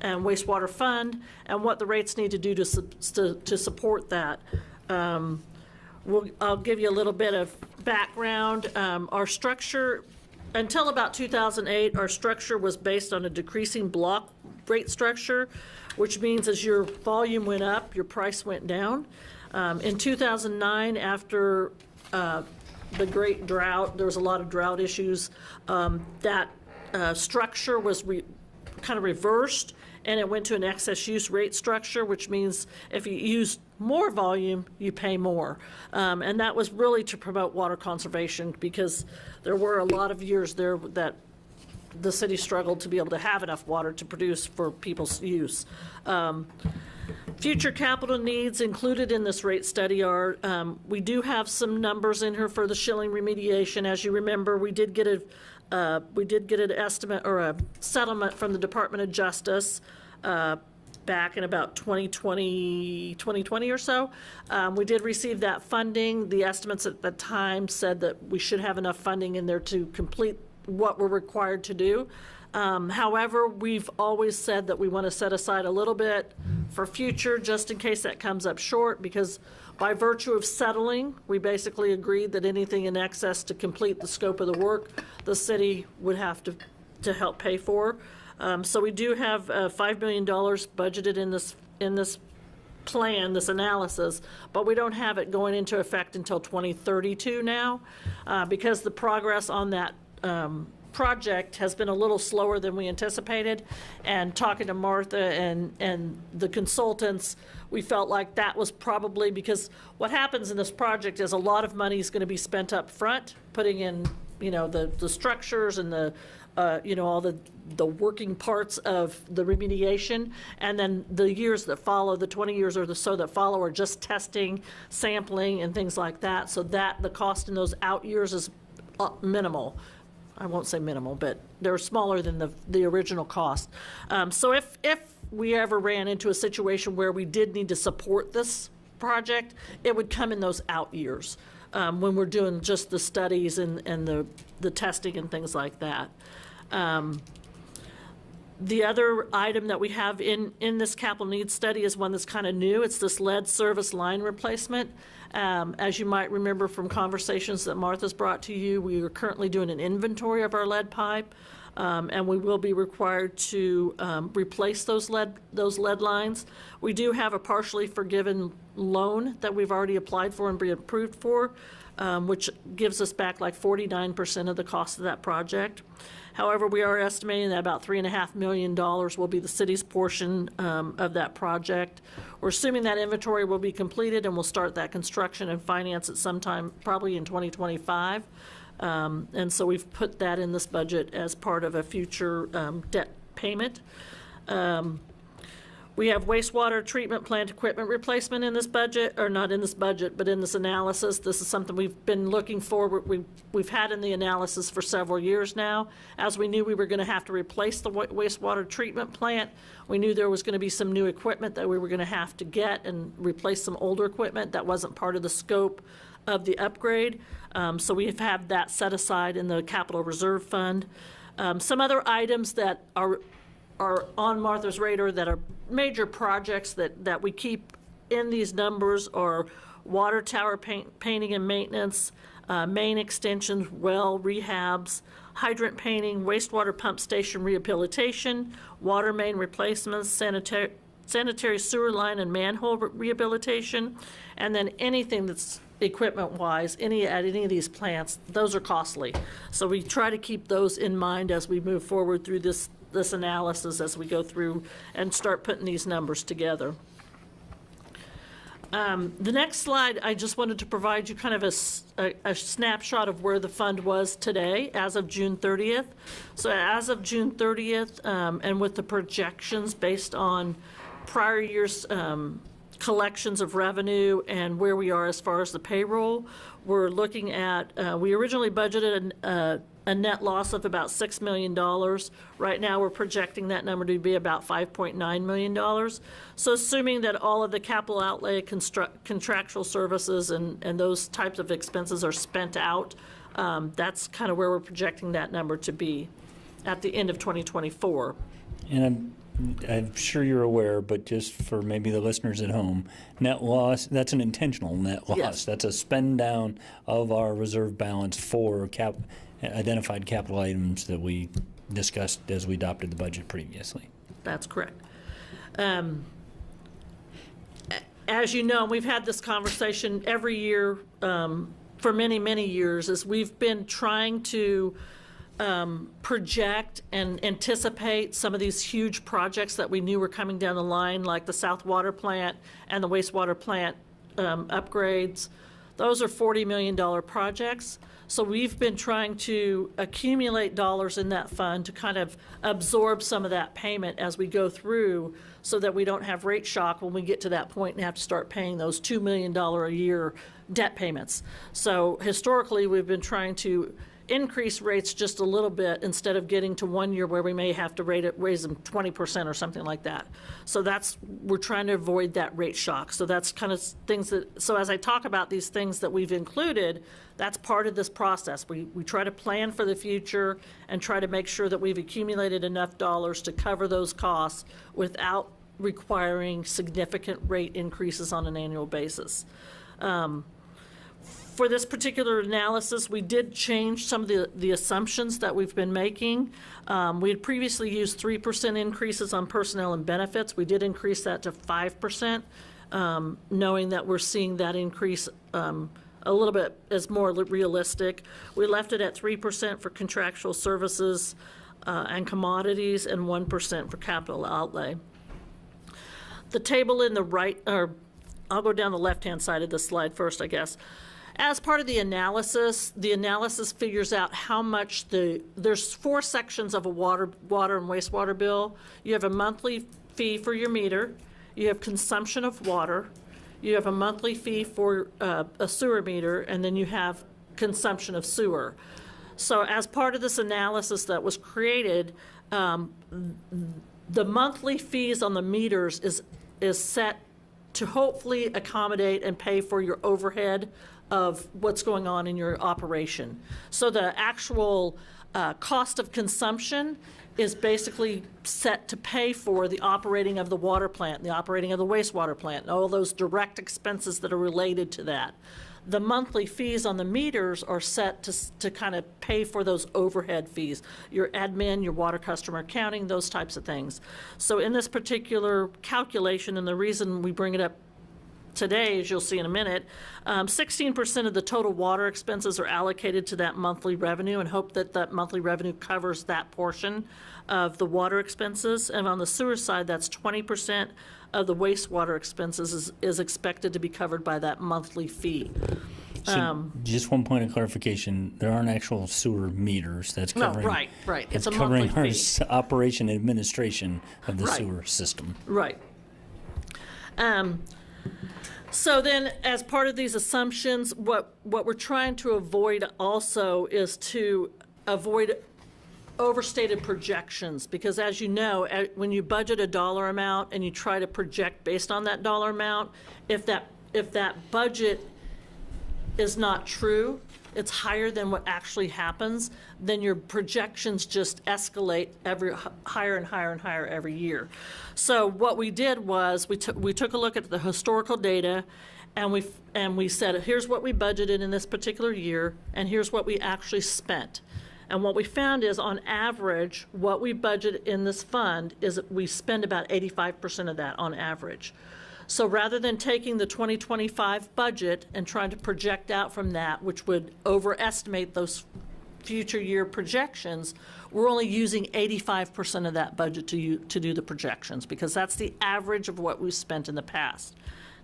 [SPEAKER 3] and wastewater fund, and what the rates need to do to support that. I'll give you a little bit of background. Our structure, until about 2008, our structure was based on a decreasing block rate structure, which means as your volume went up, your price went down. In 2009, after the great drought, there was a lot of drought issues, that structure was kind of reversed, and it went to an excess use rate structure, which means if you use more volume, you pay more. And that was really to promote water conservation, because there were a lot of years there that the city struggled to be able to have enough water to produce for people's use. Future capital needs included in this rate study are, we do have some numbers in here for the Schilling remediation. As you remember, we did get an estimate or a settlement from the Department of Justice back in about 2020 or so. We did receive that funding. The estimates at the time said that we should have enough funding in there to complete what we're required to do. However, we've always said that we want to set aside a little bit for future, just in case that comes up short, because by virtue of settling, we basically agreed that anything in excess to complete the scope of the work, the city would have to help pay for. So we do have $5 million budgeted in this plan, this analysis, but we don't have it going into effect until 2032 now, because the progress on that project has been a little slower than we anticipated. And talking to Martha and the consultants, we felt like that was probably because what happens in this project is a lot of money is going to be spent up front, putting in, the structures and the all the working parts of the remediation, and then the years that follow, the 20 years or so that follow, are just testing, sampling, and things like that, so that the cost in those out years is minimal. I won't say minimal, but they're smaller than the original cost. So if we ever ran into a situation where we did need to support this project, it would come in those out years, when we're doing just the studies and the testing and things like that. The other item that we have in this capital needs study is one that's kind of new. It's this lead service line replacement. As you might remember from conversations that Martha's brought to you, we are currently doing an inventory of our lead pipe, and we will be required to replace those lead lines. We do have a partially forgiven loan that we've already applied for and been approved for. which gives us back like 49% of the cost of that project. However, we are estimating that about $3.5 million will be the city's portion of that project. We're assuming that inventory will be completed and we'll start that construction and finance it sometime probably in 2025. And so we've put that in this budget as part of a future debt payment. We have wastewater treatment plant equipment replacement in this budget, or not in this budget, but in this analysis. This is something we've been looking forward, we've had in the analysis for several years now. As we knew we were going to have to replace the wastewater treatment plant, we knew there was going to be some new equipment that we were going to have to get and replace some older equipment that wasn't part of the scope of the upgrade. So we have that set aside in the capital reserve fund. Some other items that are on Martha's radar that are major projects that we keep in these numbers are water tower painting and maintenance, main extensions, well rehabs, hydrant painting, wastewater pump station rehabilitation, water main replacements, sanitary sewer line and manhole rehabilitation, and then anything that's equipment-wise, at any of these plants, those are costly. So we try to keep those in mind as we move forward through this analysis as we go through and start putting these numbers together. The next slide, I just wanted to provide you kind of a snapshot of where the fund was today as of June 30th. So as of June 30th, and with the projections based on prior year's collections of revenue and where we are as far as the payroll, we're looking at, we originally budgeted a net loss of about $6 million. Right now, we're projecting that number to be about $5.9 million. So assuming that all of the capital outlay, contractual services, and those types of expenses are spent out, that's kind of where we're projecting that number to be at the end of 2024.
[SPEAKER 2] And I'm sure you're aware, but just for maybe the listeners at home, net loss, that's an intentional net loss.
[SPEAKER 3] Yes.
[SPEAKER 2] That's a spend down of our reserve balance for identified capital items that we discussed as we adopted the budget previously.
[SPEAKER 3] That's correct. As you know, we've had this conversation every year for many, many years, as we've been trying to project and anticipate some of these huge projects that we knew were coming down the line, like the South Water Plant and the wastewater plant upgrades. Those are $40 million projects. So we've been trying to accumulate dollars in that fund to kind of absorb some of that payment as we go through, so that we don't have rate shock when we get to that point and have to start paying those $2 million a year debt payments. So historically, we've been trying to increase rates just a little bit instead of getting to 1 year where we may have to raise them 20% or something like that. So we're trying to avoid that rate shock. So that's kind of things so as I talk about these things that we've included, that's part of this process. We try to plan for the future and try to make sure that we've accumulated enough dollars to cover those costs without requiring significant rate increases on an annual basis. For this particular analysis, we did change some of the assumptions that we've been making. We had previously used 3% increases on personnel and benefits. We did increase that to 5%, knowing that we're seeing that increase a little bit as more realistic. We left it at 3% for contractual services and commodities, and 1% for capital outlay. The table in the right, or I'll go down the left-hand side of the slide first, I guess. As part of the analysis figures out how much there's 4 sections of a water and wastewater bill. You have a monthly fee for your meter, you have consumption of water, you have a monthly fee for a sewer meter, and then you have consumption of sewer. So as part of this analysis that was created, the monthly fees on the meters is set to hopefully accommodate and pay for your overhead of what's going on in your operation. So the actual cost of consumption is basically set to pay for the operating of the water plant, the operating of the wastewater plant, and all those direct expenses that are related to that. The monthly fees on the meters are set to kind of pay for those overhead fees, your admin, your water customer accounting, those types of things. So in this particular calculation, and the reason we bring it up today, as you'll see in a minute, 16% of the total water expenses are allocated to that monthly revenue, and hope that that monthly revenue covers that portion of the water expenses. And on the sewer side, that's 20% of the wastewater expenses is expected to be covered by that monthly fee.
[SPEAKER 2] So just one point of clarification, there aren't actual sewer meters. That's
[SPEAKER 3] No,
[SPEAKER 2] covering.
[SPEAKER 3] right. It's
[SPEAKER 2] It's
[SPEAKER 3] a monthly
[SPEAKER 2] covering our
[SPEAKER 3] fee.
[SPEAKER 2] operation and administration of the
[SPEAKER 3] Right.
[SPEAKER 2] sewer system.
[SPEAKER 3] Right. So then, as part of these assumptions, what we're trying to avoid also is to avoid overstated projections, because as you know, when you budget a dollar amount and you try to project based on that dollar amount, if that budget is not true, it's higher than what actually happens, then your projections just escalate higher and higher and higher every year. So what we did was we took a look at the historical data, and we said, here's what we budgeted in this particular year, and here's what we actually spent. And what we found is, on average, what we budget in this fund is we spend about 85% of that on average. So rather than taking the 2025 budget and trying to project out from that, which would overestimate those future year projections, we're only using 85% of that budget to do the projections, because that's the average of what we've spent in the past.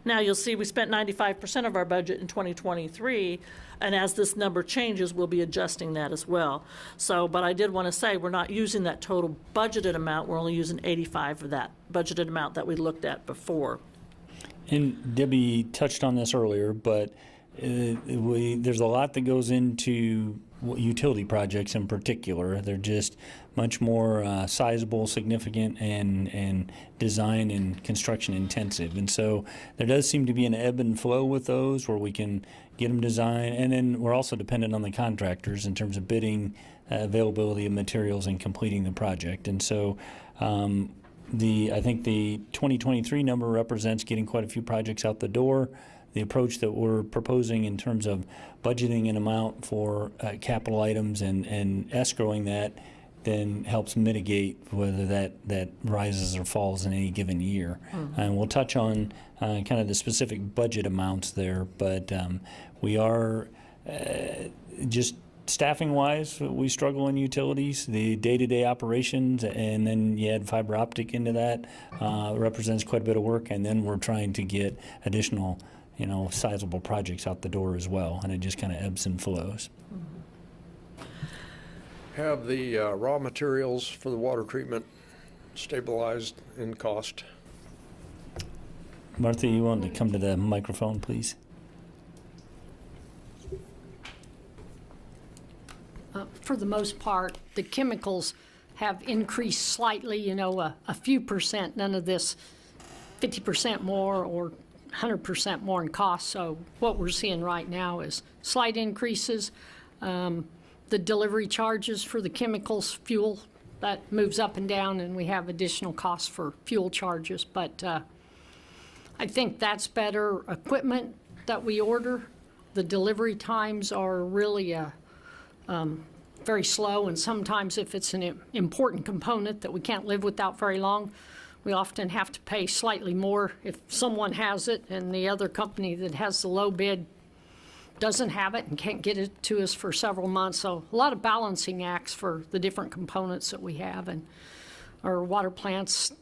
[SPEAKER 3] Now, you'll see we spent 95% of our budget in 2023, and as this number changes, we'll be adjusting that as well. So, but I did want to say, we're not using that total budgeted amount, we're only using 85 of that budgeted amount that we looked at before.
[SPEAKER 2] And Debbie touched on this earlier, but there's a lot that goes into utility projects in particular. They're just much more sizable, significant, and design and construction intensive. And so there does seem to be an ebb and flow with those, where we can get them designed. And then we're also dependent on the contractors in terms of bidding, availability of materials, and completing the project. And so I think the 2023 number represents getting quite a few projects out the door. The approach that we're proposing in terms of budgeting an amount for capital items and escrowing that then helps mitigate whether that rises or falls in any given year. And we'll touch on kind of the specific budget amounts there, but we are just staffing-wise, we struggle in utilities. The day-to-day operations, and then you add fiber optic into that, represents quite a bit of work, and then we're trying to get additional sizable projects out the door as well, and it just kind of ebbs and flows.
[SPEAKER 1] Have the raw materials for the water treatment stabilized in cost?
[SPEAKER 2] Martha, you want to come to the microphone, please?
[SPEAKER 10] For the most part, the chemicals have increased slightly, a few percent, none of this 50% more or 100% more in cost. So what we're seeing right now is slight increases. The delivery charges for the chemicals, fuel, that moves up and down, and we have additional costs for fuel charges. But I think that's better equipment that we order. The delivery times are really very slow, and sometimes if it's an important component that we can't live without very long, we often have to pay slightly more if someone has it and the other company that has the low bid doesn't have it and can't get it to us for several months. So a lot of balancing acts for the different components that we have. And our water plant's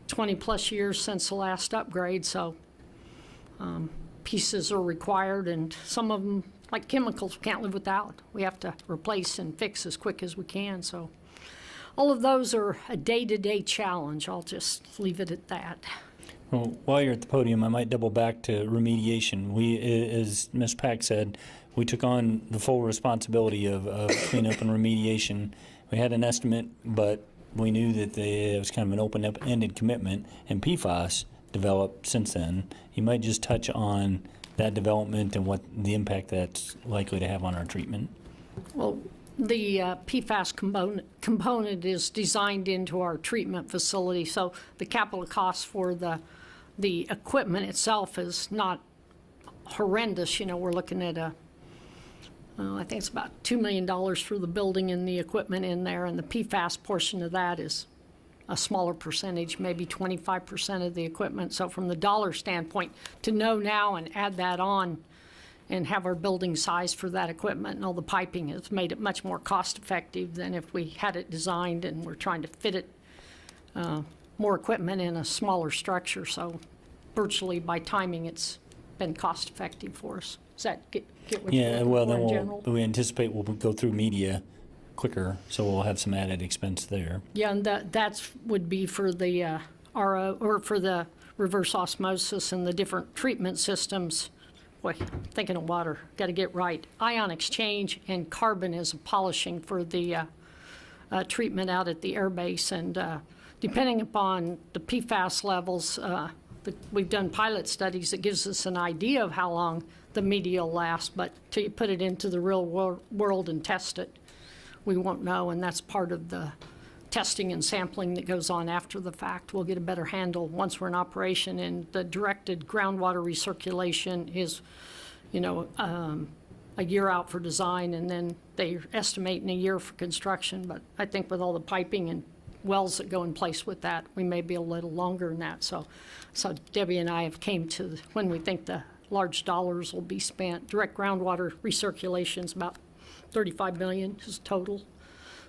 [SPEAKER 10] 20 plus years since the last upgrade, so pieces are required, and some of them, like chemicals, we can't live without. We have to replace and fix as quick as we can. So all of those are a day-to-day challenge. I'll just leave it at that.
[SPEAKER 2] Well, while you're at the podium, I might double back to remediation. We, as Ms. Pack said, we took on the full responsibility of cleanup and remediation. We had an estimate, but we knew that it was kind of an open-ended commitment, and PFAS developed since then. You might just touch on that development and what the impact that's likely to have on our treatment.
[SPEAKER 10] Well, the PFAS component is designed into our treatment facility, so the capital cost for the equipment itself is not horrendous. We're looking at I think it's about $2 million for the building and the equipment in there, and the PFAS portion of that is a smaller percentage, maybe 25% of the equipment. So from the dollar standpoint, to know now and add that on and have our building size for that equipment and all the piping has made it much more cost effective than if we had it designed and we're trying to fit it, more equipment in a smaller structure. So virtually by timing, it's been cost effective for us. Does that get what you're
[SPEAKER 2] Yeah,
[SPEAKER 10] looking
[SPEAKER 2] well,
[SPEAKER 10] for
[SPEAKER 2] then
[SPEAKER 10] in general?
[SPEAKER 2] we anticipate we'll go through media quicker, so we'll have some added expense there.
[SPEAKER 10] Yeah, and that's would be for the RO, or for the reverse osmosis and the different treatment systems. Boy, thinking of water, got to get right. Ion exchange and carbon is a polishing for the treatment out at the air base. And depending upon the PFAS levels, we've done pilot studies that gives us an idea of how long the media will last, but till you put it into the real world and test it, we won't know. And that's part of the testing and sampling that goes on after the fact. We'll get a better handle once we're in operation. And the directed groundwater recirculation is, a year out for design, and then they estimate in a year for construction. But I think with all the piping and wells that go in place with that, we may be a little longer than that. So Debbie and I have came to when we think the large dollars will be spent. Direct groundwater recirculation is about $35 million is total.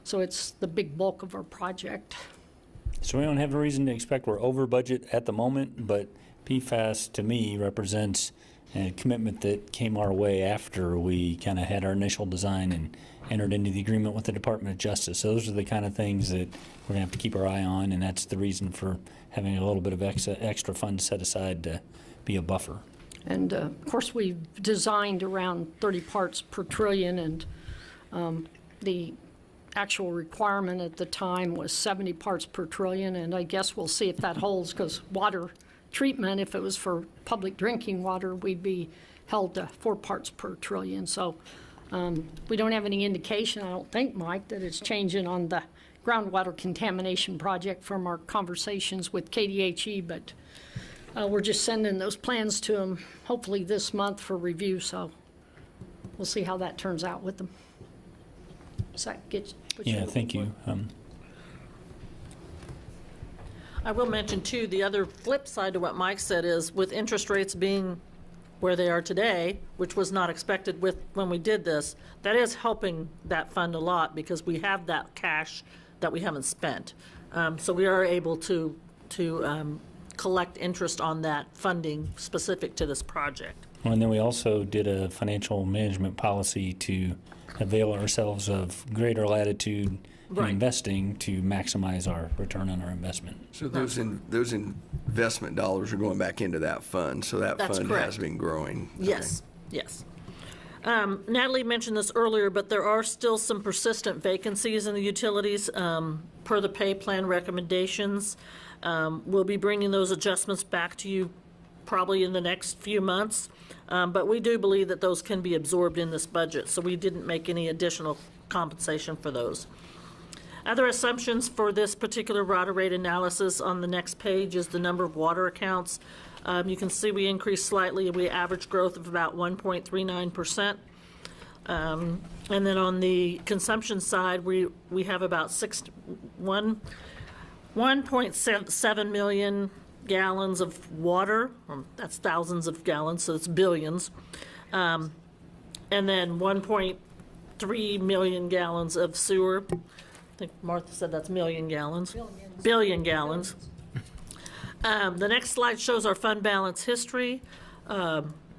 [SPEAKER 10] So it's the big bulk of our project.
[SPEAKER 2] So we don't have a reason to expect we're over budget at the moment, but PFAS to me represents a commitment that came our way after we kind of had our initial design and entered into the agreement with the Department of Justice. So those are the kind of things that we're going to have to keep our eye on, and that's the reason for having a little bit of extra funds set aside to be a buffer.
[SPEAKER 10] And of course, we've designed around 30 parts per trillion, and the actual requirement at the time was 70 parts per trillion, and I guess we'll see if that holds, because water treatment, if it was for public drinking water, we'd be held to 4 parts per trillion. So we don't have any indication, I don't think, Mike, that it's changing on the groundwater contamination project from our conversations with KDHE, but we're just sending those plans to them hopefully this month for review, so we'll see how that turns out with them. Does that get what you're
[SPEAKER 2] Yeah,
[SPEAKER 10] looking
[SPEAKER 2] thank
[SPEAKER 10] for?
[SPEAKER 2] you.
[SPEAKER 3] I will mention too, the other flip side to what Mike said is with interest rates being where they are today, which was not expected when we did this, that is helping that fund a lot because we have that cash that we haven't spent. So we are able to collect interest on that funding specific to this project.
[SPEAKER 2] Well, and then we also did a financial management policy to avail ourselves of greater latitude in
[SPEAKER 3] Right.
[SPEAKER 2] investing to maximize our return on our investment.
[SPEAKER 5] So those investment dollars are going back into that fund, so that
[SPEAKER 3] That's
[SPEAKER 5] fund
[SPEAKER 3] correct.
[SPEAKER 5] has been growing.
[SPEAKER 3] Yes, yes. Natalie mentioned this earlier, but there are still some persistent vacancies in the utilities per the pay plan recommendations. We'll be bringing those adjustments back to you probably in the next few months, but we do believe that those can be absorbed in this budget, so we didn't make any additional compensation for those. Other assumptions for this particular water rate analysis on the next page is the number of water accounts. You can see we increased slightly. We average growth of about 1.39%. And then on the consumption side, we have about 1.7 million gallons of water. That's thousands of gallons, so it's billions. And then 1.3 million gallons of sewer. I think Martha said that's million gallons. Billion gallons. The next slide shows our fund balance history.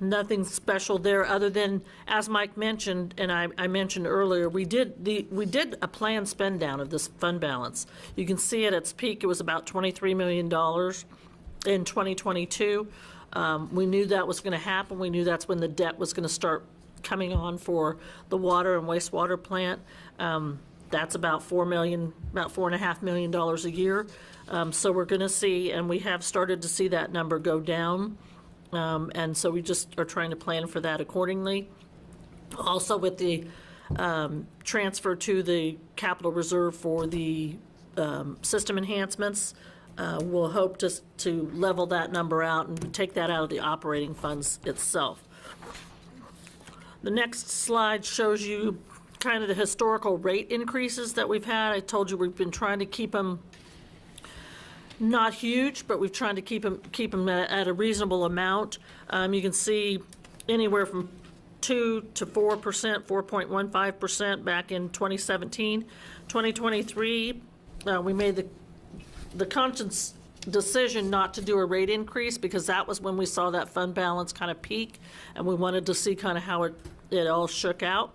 [SPEAKER 3] Nothing special there other than, as Mike mentioned, and I mentioned earlier, we did a planned spend down of this fund balance. You can see at its peak, it was about $23 million in 2022. We knew that was going to happen. We knew that's when the debt was going to start coming on for the water and wastewater plant. That's about $4.5 million a year. So we're going to see, and we have started to see that number go down. And so we just are trying to plan for that accordingly. Also with the transfer to the capital reserve for the system enhancements, we'll hope to level that number out and take that out of the operating funds itself. The next slide shows you kind of the historical rate increases that we've had. I told you we've been trying to keep them Not huge, but we've tried to keep them at a reasonable amount. You can see anywhere from 2 to 4%, 4.15% back in 2017. 2023, we made the conscious decision not to do a rate increase because that was when we saw that fund balance kind of peak, and we wanted to see kind of how it all shook out.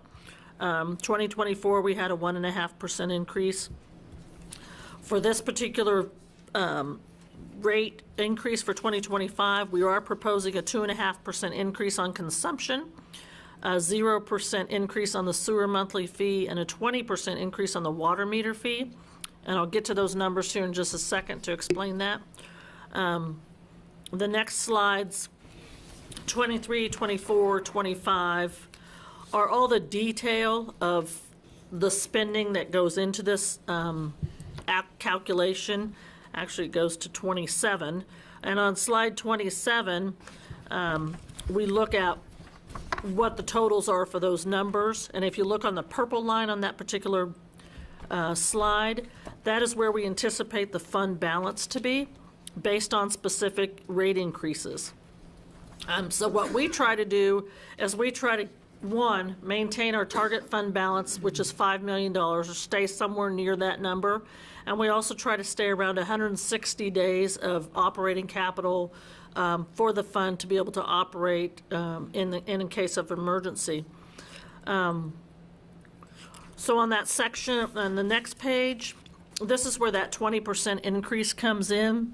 [SPEAKER 3] 2024, we had a 1.5% increase. For this particular rate increase for 2025, we are proposing a 2.5% increase on consumption, a 0% increase on the sewer monthly fee, and a 20% increase on the water meter fee. And I'll get to those numbers here in just a second to explain that. The next slides, 23, 24, 25, are all the detail of the spending that goes into this calculation. Actually, it goes to 27. And on slide 27, we look at what the totals are for those numbers. And if you look on the purple line on that particular slide, that is where we anticipate the fund balance to be based on specific rate increases. So what we try to do is we try to, one, maintain our target fund balance, which is $5 million, or stay somewhere near that number. And we also try to stay around 160 days of operating capital for the fund to be able to operate in case of emergency. So on that section, on the next page, this is where that 20% increase comes in.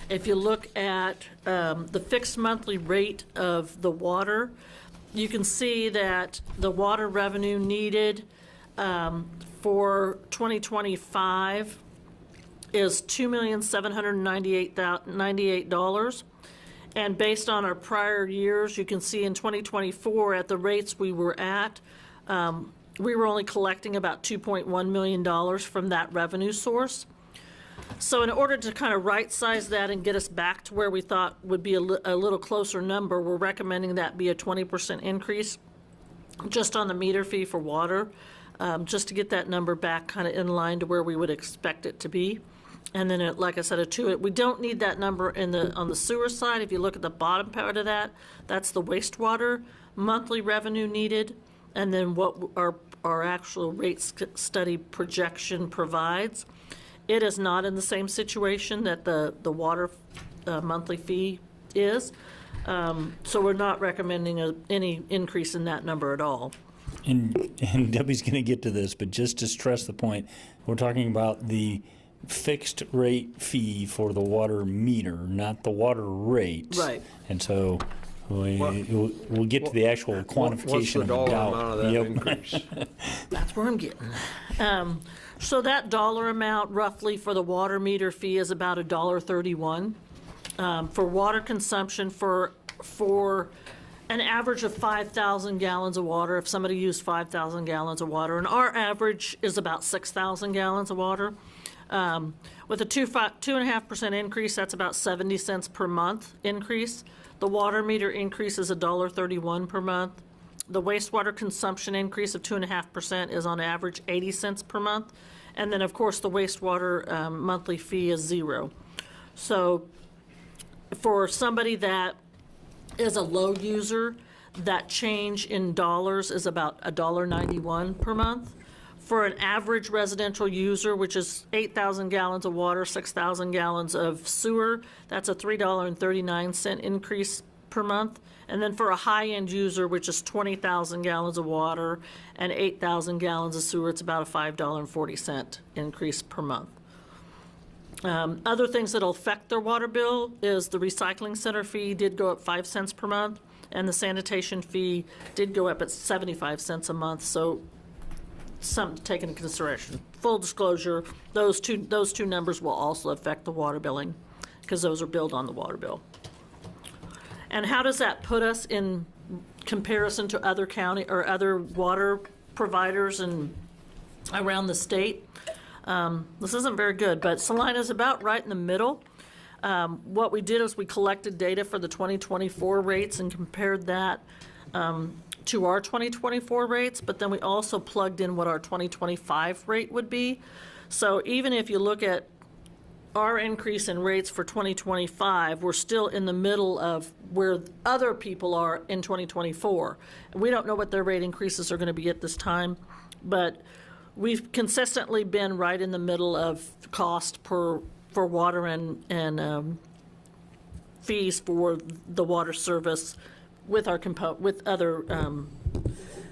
[SPEAKER 3] If you look at the fixed monthly rate of the water, you can see that the water revenue needed for 2025 is $2,798,098. And based on our prior years, you can see in 2024 at the rates we were at, we were only collecting about $2.1 million from that revenue source. So in order to kind of right-size that and get us back to where we thought would be a little closer number, we're recommending that be a 20% increase just on the meter fee for water, just to get that number back kind of in line to where we would expect it to be. And then, like I said, we don't need that number on the sewer side. If you look at the bottom part of that, that's the wastewater monthly revenue needed, and then what our actual rate study projection provides. It is not in the same situation that the water monthly fee is, so we're not recommending any increase in that number at all.
[SPEAKER 2] And Debbie's going to get to this, but just to stress the point, we're talking about the fixed rate fee for the water meter, not the water rates.
[SPEAKER 3] Right.
[SPEAKER 2] And so we'll get to the actual quantification
[SPEAKER 1] What's the
[SPEAKER 2] of
[SPEAKER 1] dollar
[SPEAKER 2] doubt.
[SPEAKER 1] amount of that
[SPEAKER 2] Yep.
[SPEAKER 1] increase?
[SPEAKER 3] That's where I'm getting. So that dollar amount roughly for the water meter fee is about $1.31. For water consumption for an average of 5,000 gallons of water, if somebody used 5,000 gallons of water, and our average is about 6,000 gallons of water. With a 2.5% increase, that's about 70 cents per month increase. The water meter increase is $1.31 per month. The wastewater consumption increase of 2.5% is on average 80 cents per month. And then, of course, the wastewater monthly fee is $0. So for somebody that is a low user, that change in dollars is about $1.91 per month. For an average residential user, which is 8,000 gallons of water, 6,000 gallons of sewer, that's a $3.39 increase per month. And then for a high-end user, which is 20,000 gallons of water and 8,000 gallons of sewer, it's about a $5.40 increase per month. Other things that'll affect their water bill is the recycling center fee did go up 5 cents per month, and the sanitation fee did go up at 75 cents a month. So something to take into consideration. Full disclosure, those two numbers will also affect the water billing because those are billed on the water bill. And how does that put us in comparison to other county or other water providers and around the state? This isn't very good, but Salina is about right in the middle. What we did is we collected data for the 2024 rates and compared that to our 2024 rates, but then we also plugged in what our 2025 rate would be. So even if you look at our increase in rates for 2025, we're still in the middle of where other people are in 2024. We don't know what their rate increases are going to be at this time, but we've consistently been right in the middle of cost for water and fees for the water service with our with other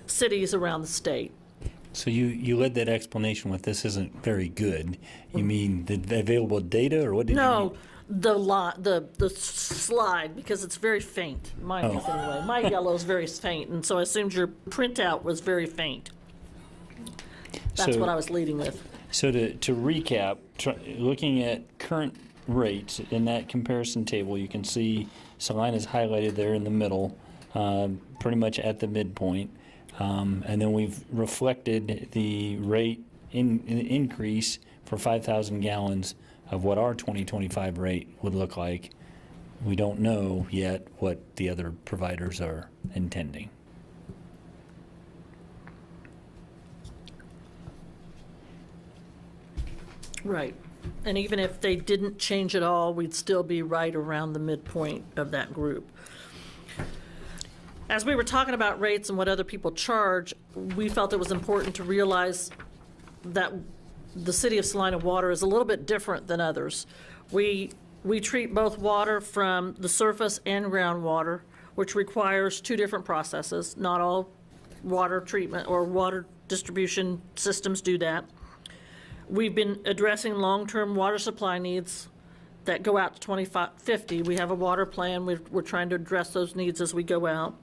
[SPEAKER 3] cities around the state.
[SPEAKER 2] So you led that explanation with this isn't very good. You mean the available data, or what did you
[SPEAKER 3] No,
[SPEAKER 2] mean?
[SPEAKER 3] the slide, because it's very faint. Mine is anyway. My yellow is very faint, and so I assumed your printout was very faint. That's
[SPEAKER 2] So-
[SPEAKER 3] what I was leading with.
[SPEAKER 2] So to recap, looking at current rates in that comparison table, you can see Salina's highlighted there in the middle, pretty much at the midpoint. And then we've reflected the rate increase for 5,000 gallons of what our 2025 rate would look like. We don't know yet what the other providers are intending.
[SPEAKER 3] Right. And even if they didn't change at all, we'd still be right around the midpoint of that group. As we were talking about rates and what other people charge, we felt it was important to realize that the city of Salina water is a little bit different than others. We treat both water from the surface and groundwater, which requires two different processes. Not all water treatment or water distribution systems do that. We've been addressing long-term water supply needs that go out to 2050. We have a water plan. We're trying to address those needs as we go out.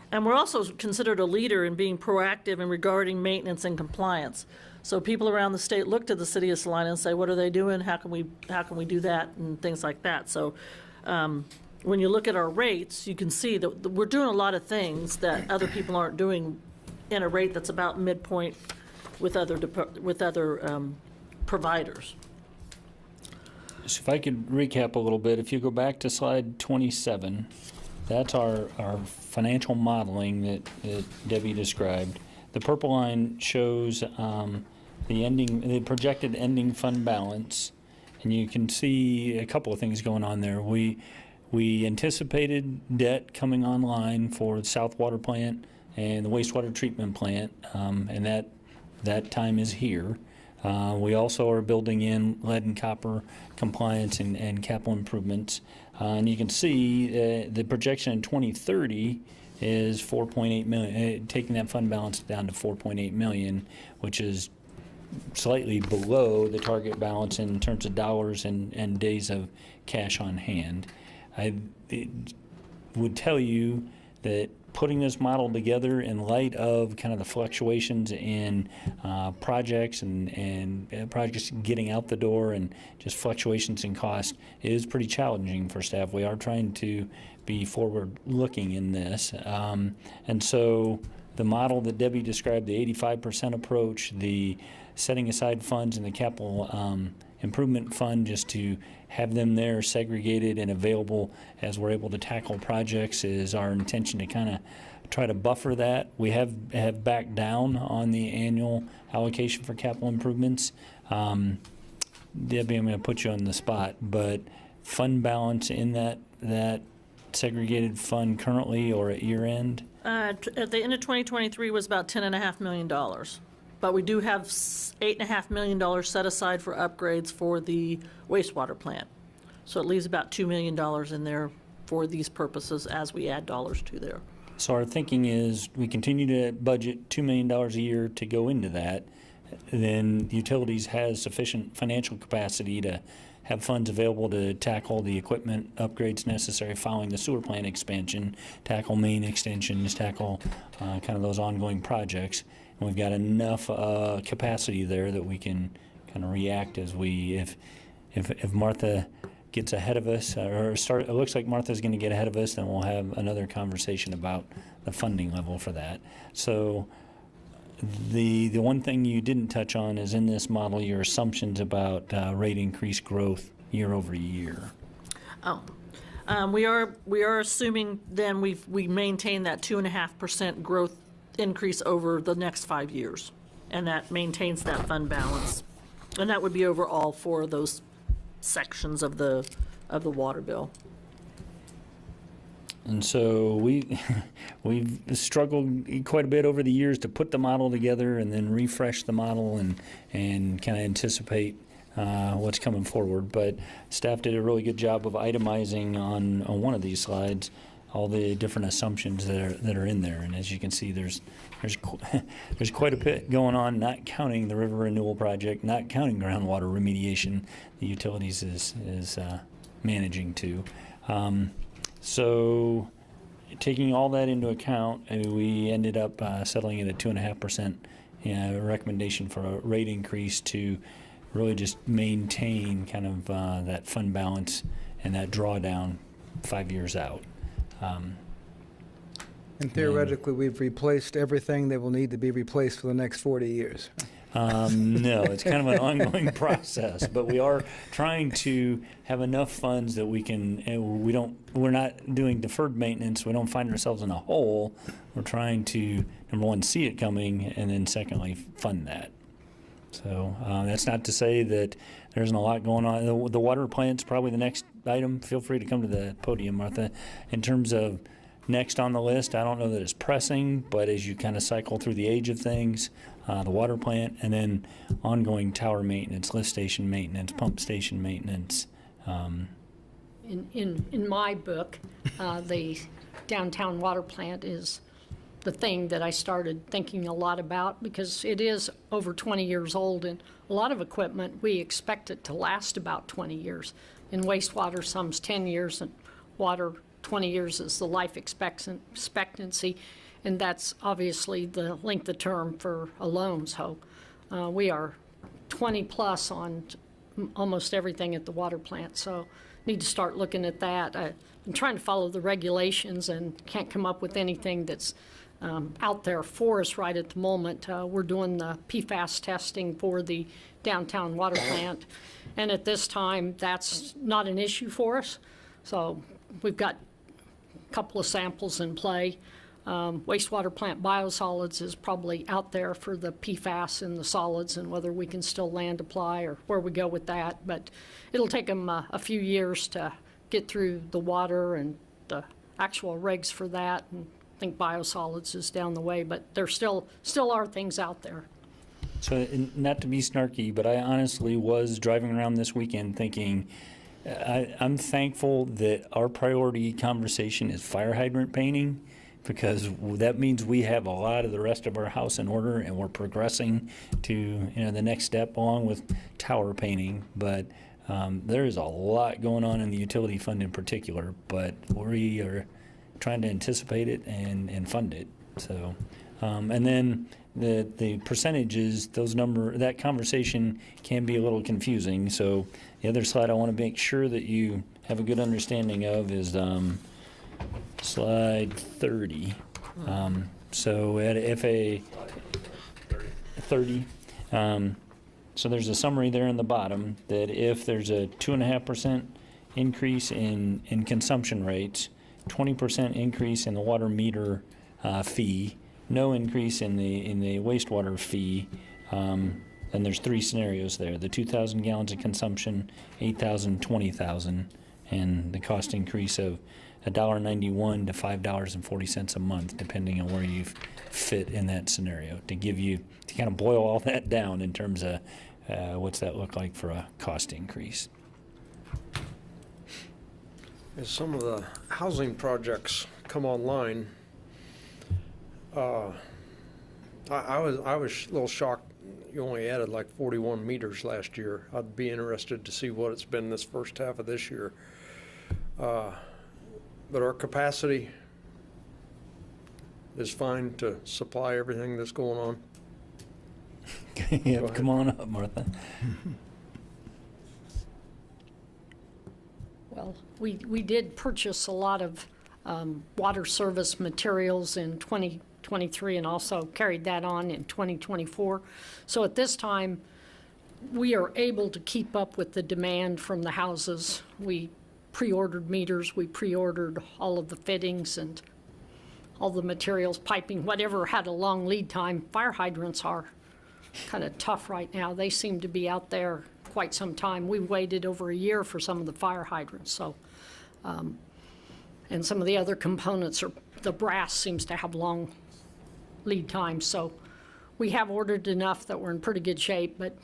[SPEAKER 3] And we're also considered a leader in being proactive in regarding maintenance and compliance. So people around the state look to the city of Salina and say, what are they doing? How can we do that? And things like that. So when you look at our rates, you can see that we're doing a lot of things that other people aren't doing in a rate that's about midpoint with other providers.
[SPEAKER 2] So if I could recap a little bit, if you go back to slide 27, that's our financial modeling that Debbie described. The purple line shows the projected ending fund balance, and you can see a couple of things going on there. We anticipated debt coming online for the South Water Plant and the wastewater treatment plant, and that time is here. We also are building in lead and copper compliance and capital improvements. And you can see the projection in 2030 is 4.8 million, taking that fund balance down to 4.8 million, which is slightly below the target balance in terms of dollars and days of cash on hand. I would tell you that putting this model together in light of kind of the fluctuations in projects and projects getting out the door and just fluctuations in cost is pretty challenging for staff. We are trying to be forward-looking in this. And so the model that Debbie described, the 85% approach, the setting aside funds in the capital improvement fund just to have them there segregated and available as we're able to tackle projects is our intention to kind of try to buffer that. We have backed down on the annual allocation for capital improvements. Debbie, I'm going to put you on the spot, but fund balance in that segregated fund currently or at year end?
[SPEAKER 3] At the end of 2023 was about $10.5 million. But we do have $8.5 million set aside for upgrades for the wastewater plant. So it leaves about $2 million in there for these purposes as we add dollars to there.
[SPEAKER 2] So our thinking is we continue to budget $2 million a year to go into that. Then utilities has sufficient financial capacity to have funds available to tackle the equipment upgrades necessary following the sewer plant expansion, tackle main extensions, tackle kind of those ongoing projects. And we've got enough capacity there that we can kind of react as if Martha gets ahead of us, it looks like Martha's going to get ahead of us, then we'll have another conversation about the funding level for that. So the one thing you didn't touch on is in this model your assumptions about rate increase growth year over year.
[SPEAKER 3] We are assuming then we maintain that 2.5% growth increase over the next 5 years, and that maintains that fund balance, and that would be over all four of those sections of the water bill.
[SPEAKER 2] And so we've struggled quite a bit over the years to put the model together and then refresh the model and kind of anticipate what's coming forward. But staff did a really good job of itemizing on one of these slides all the different assumptions that are in there. And as you can see, there's quite a bit going on, not counting the river renewal project, not counting groundwater remediation the utilities is managing to. So taking all that into account, we ended up settling at a 2.5% recommendation for a rate increase to really just maintain kind of that fund balance and that drawdown 5 years out.
[SPEAKER 6] And theoretically, we've replaced everything that will need to be replaced for the next 40 years.
[SPEAKER 2] No, it's kind of an ongoing process, but we are trying to have enough funds that we can, we're not doing deferred maintenance. We don't find ourselves in a hole. We're trying to, number one, see it coming, and then secondly, fund that. So that's not to say that there isn't a lot going on. The water plant's probably the next item. Feel free to come to the podium, Martha. In terms of next on the list, I don't know that it's pressing, but as you kind of cycle through the age of things, the water plant, and then ongoing tower maintenance, lift station maintenance, pump station maintenance.
[SPEAKER 10] In my book, the downtown water plant is the thing that I started thinking a lot about, because it is over 20 years old, and a lot of equipment, we expect it to last about 20 years. In wastewater, some's 10 years, and water, 20 years is the life expectancy, and that's obviously the length of term for a loan. So we are 20 plus on almost everything at the water plant, so need to start looking at that. I'm trying to follow the regulations and can't come up with anything that's out there for us right at the moment. We're doing the PFAS testing for the downtown water plant, and at this time that's not an issue for us. So we've got a couple of samples in play. Wastewater plant biosolids is probably out there for the PFAS and the solids, and whether we can still land apply or where we go with that. But it'll take them a few years to get through the water and the actual regs for that. And I think biosolids is down the way, but there still are things out there.
[SPEAKER 2] So, and not to be snarky, but I honestly was driving around this weekend thinking, I'm thankful that our priority conversation is fire hydrant painting, because that means we have a lot of the rest of our house in order, and we're progressing to the next step along with tower painting. But there is a lot going on in the utility fund in particular, but we are trying to anticipate it and fund it. So, and then the percentages, that conversation can be a little confusing. So the other slide I want to make sure that you have a good understanding of is slide 30. So at FA 30, so there's a summary there in the bottom that if there's a 2.5% increase in consumption rates, 20% increase in the water meter fee, no increase in the wastewater fee, and there's three scenarios there: the 2,000 gallons of consumption, 8,000, 20,000, and the cost increase of $1.91 to $5.40 a month, depending on where you fit in that scenario. To kind of boil all that down in terms of what's that look like for a cost increase.
[SPEAKER 1] As some of the housing projects come online, I was a little shocked you only added like 41 meters last year. I'd be interested to see what it's been this first half of this year. But our capacity is fine to supply everything that's going on.
[SPEAKER 2] Yeah, come on up, Martha.
[SPEAKER 10] Well, we did purchase a lot of water service materials in 2023 and also carried that on in 2024. So at this time, we are able to keep up with the demand from the houses. We pre-ordered meters, we pre-ordered all of the fittings and all the materials, piping, whatever had a long lead time. Fire hydrants are kind of tough right now. They seem to be out there quite some time. We waited over a year for some of the fire hydrants, so, and some of the other components are, the brass seems to have long lead times, so we have ordered enough that we're in pretty good shape, but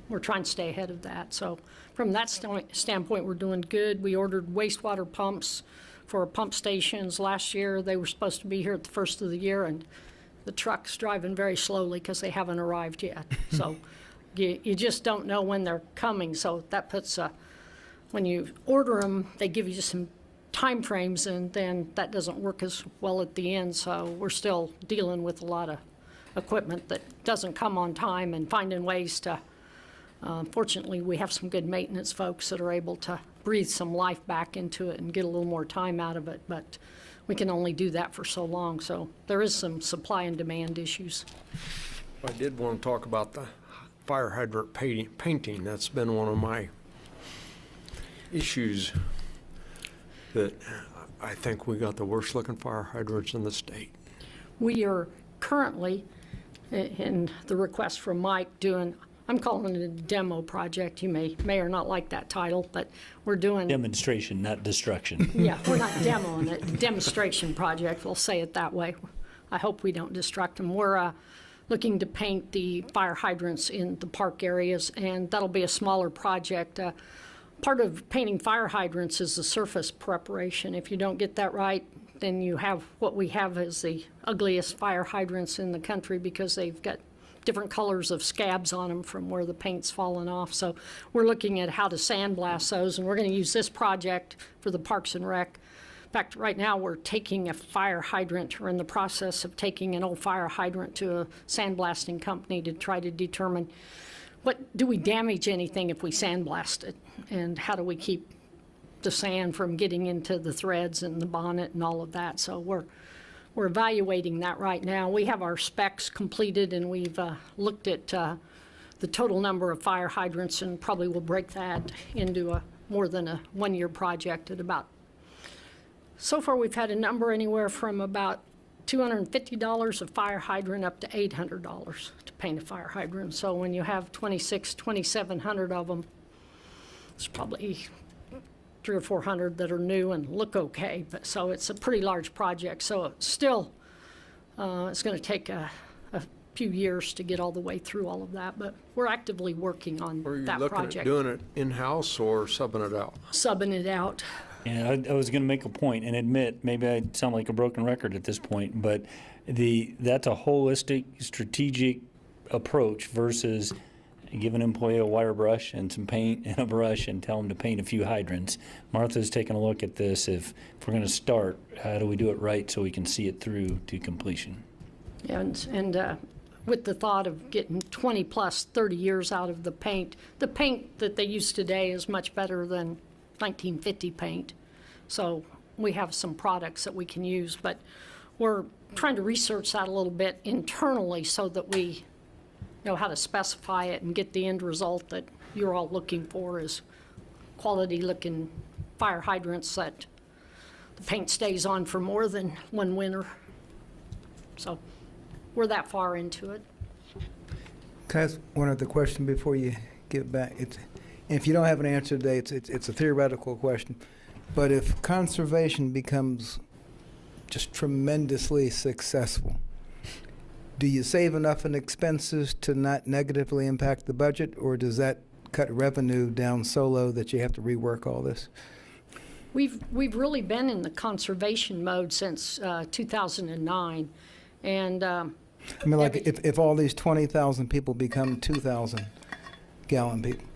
[SPEAKER 10] we're trying to stay ahead of that. So from that standpoint, we're doing good. We ordered wastewater pumps for our pump stations last year. They were supposed to be here at the first of the year, and the truck's driving very slowly because they haven't arrived yet. So you just don't know when they're coming. So that puts, when you order them, they give you some time frames, and then that doesn't work as well at the end. So we're still dealing with a lot of equipment that doesn't come on time and finding ways to, fortunately, we have some good maintenance folks that are able to breathe some life back into it and get a little more time out of it, but we can only do that for so long. So there is some supply and demand issues.
[SPEAKER 1] I did want to talk about the fire hydrant painting. That's been one of my issues, that I think we got the worst looking fire hydrants in the state.
[SPEAKER 10] We are currently, in the request from Mike, doing, I'm calling it a demo project. You may or not like that title, but we're doing.
[SPEAKER 2] Demonstration, not destruction.
[SPEAKER 10] Yeah, we're not demoing it, demonstration project, we'll say it that way. I hope we don't destruct them. We're looking to paint the fire hydrants in the park areas, and that'll be a smaller project. Part of painting fire hydrants is the surface preparation. If you don't get that right, then you have what we have as the ugliest fire hydrants in the country, because they've got different colors of scabs on them from where the paint's fallen off. So we're looking at how to sandblast those, and we're going to use this project for the Parks and Rec. In fact, right now we're taking a fire hydrant, or in the process of taking an old fire hydrant to a sandblasting company to try to determine, do we damage anything if we sandblast it? And how do we keep the sand from getting into the threads and the bonnet and all of that? So we're evaluating that right now. We have our specs completed, and we've looked at the total number of fire hydrants, and probably will break that into more than a one-year project at about, so far we've had a number anywhere from about $250 a fire hydrant up to $800 to paint a fire hydrant. So when you have 2,700 of them, it's probably 300 or 400 that are new and look okay. But so it's a pretty large project. So it's still, it's going to take a few years to get all the way through all of that. But we're actively working on
[SPEAKER 1] Are you
[SPEAKER 10] that
[SPEAKER 1] looking
[SPEAKER 10] project.
[SPEAKER 1] at doing it in-house or subbing it out?
[SPEAKER 10] Subbing it out.
[SPEAKER 2] And I was going to make a point and admit, maybe I sound like a broken record at this point, but that's a holistic, strategic approach versus give an employee a wire brush and some paint and a brush and tell them to paint a few hydrants. Martha's taking a look at this. If we're going to start, how do we do it right so we can see it through to completion?
[SPEAKER 10] And with the thought of getting 20 plus 30 years out of the paint that they use today is much better than 1950 paint. So we have some products that we can use, but we're trying to research that a little bit internally so that we know how to specify it and get the end result that you're all looking for, is quality looking fire hydrants that the paint stays on for more than one winter. So we're that far into it.
[SPEAKER 6] Can I ask one other question before you get back? If you don't have an answer today, it's a theoretical question. But if conservation becomes just tremendously successful, do you save enough in expenses to not negatively impact the budget, or does that cut revenue down so low that you have to rework all this?
[SPEAKER 10] We've really been in the conservation mode since 2009, and
[SPEAKER 6] I mean, like if all these 20,000 people become 2,000 gallon people.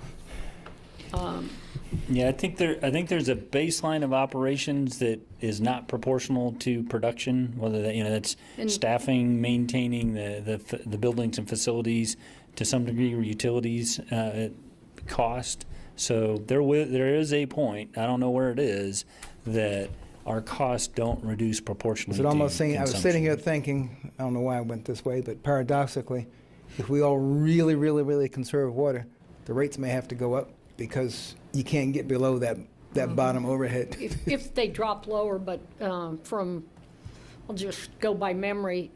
[SPEAKER 2] Yeah, I think there's a baseline of operations that is not proportional to production. Whether that, that's staffing, maintaining the buildings and facilities, to some degree utilities cost. So there is a point, I don't know where it is, that our costs don't reduce proportionally.
[SPEAKER 6] It's almost
[SPEAKER 2] to
[SPEAKER 6] saying, I was sitting here thinking, I don't know why I went this way, but paradoxically, if we all really, really, really conserve water, the rates may have to go up, because you can't get below that bottom overhead.
[SPEAKER 10] if they drop lower, but I'll just go by memory,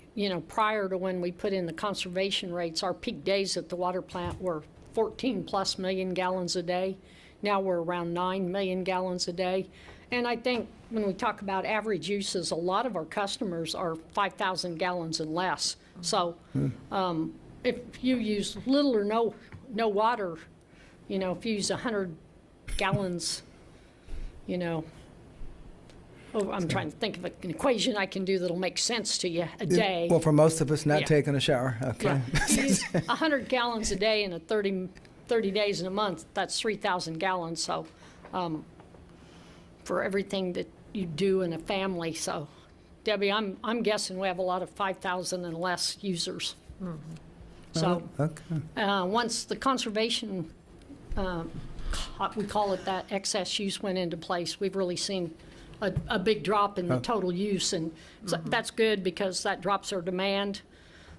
[SPEAKER 10] prior to when we put in the conservation rates, our peak days at the water plant were 14+ million gallons a day. Now we're around 9 million gallons a day. And I think when we talk about average uses, a lot of our customers are 5,000 gallons and less. So if you use little or no water, if you use 100 gallons, I'm trying to think of an equation I can do that'll make sense to you a day.
[SPEAKER 6] Well, for most of us, not
[SPEAKER 10] Yeah.
[SPEAKER 6] taking a shower, okay.
[SPEAKER 10] If you use 100 gallons a day in a 30 days in a month, that's 3,000 gallons. So for everything that you do in a family. So Debbie, I'm guessing we have a lot of 5,000 and less users. So
[SPEAKER 6] Okay.
[SPEAKER 10] once the conservation, we call it that, excess use went into place, we've really seen a big drop in the total use. And so that's good because that drops our demand.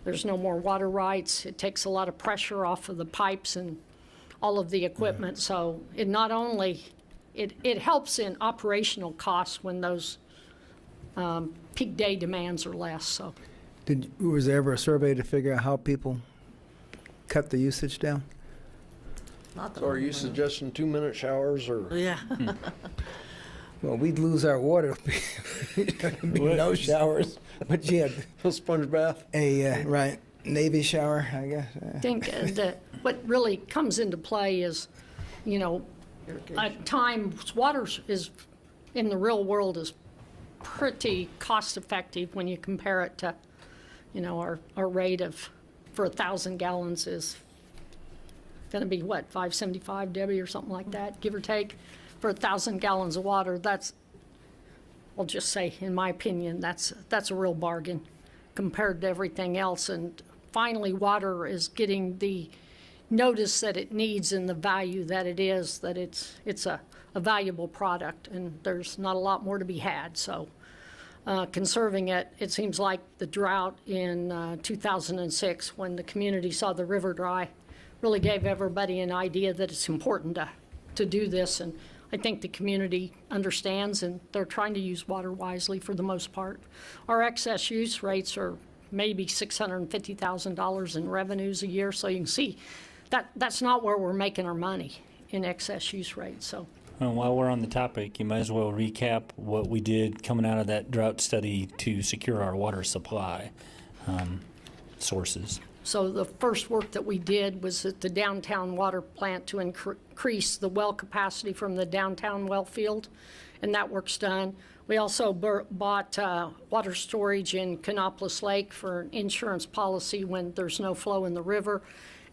[SPEAKER 10] There's no more water rights. It takes a lot of pressure off of the pipes and all of the equipment. So it not only, it helps in operational costs when those peak day demands are less. So
[SPEAKER 6] Was there ever a survey to figure out how people cut the usage down?
[SPEAKER 1] So are you suggesting 2-minute showers or?
[SPEAKER 3] Yeah.
[SPEAKER 6] Well, we'd lose our water. There'd be no showers, but yeah,
[SPEAKER 1] A sponge bath?
[SPEAKER 6] right, Navy shower, I guess.
[SPEAKER 10] I think what really comes into play is, at times, water is, in the real world, is pretty cost effective when you compare it to, our rate for 1,000 gallons is going to be what, $5.75, Debbie, or something like that, give or take, for 1,000 gallons of water. That's, I'll just say, in my opinion, that's a real bargain compared to everything else. And finally, water is getting the notice that it needs and the value that it is, that it's a valuable product, and there's not a lot more to be had. So conserving it seems like the drought in 2006, when the community saw the river dry, really gave everybody an idea that it's important to do this. And I think the community understands, and they're trying to use water wisely for the most part. Our excess use rates are maybe $650,000 in revenues a year, so you can see that's not where we're making our money in excess use rates. So.
[SPEAKER 2] And while we're on the topic, you might as well recap what we did coming out of that drought study to secure our water supply sources.
[SPEAKER 10] So the first work that we did was at the downtown water plant to increase the well capacity from the downtown well field, and that work's done. We also bought water storage in Canopolis Lake for an insurance policy when there's no flow in the river,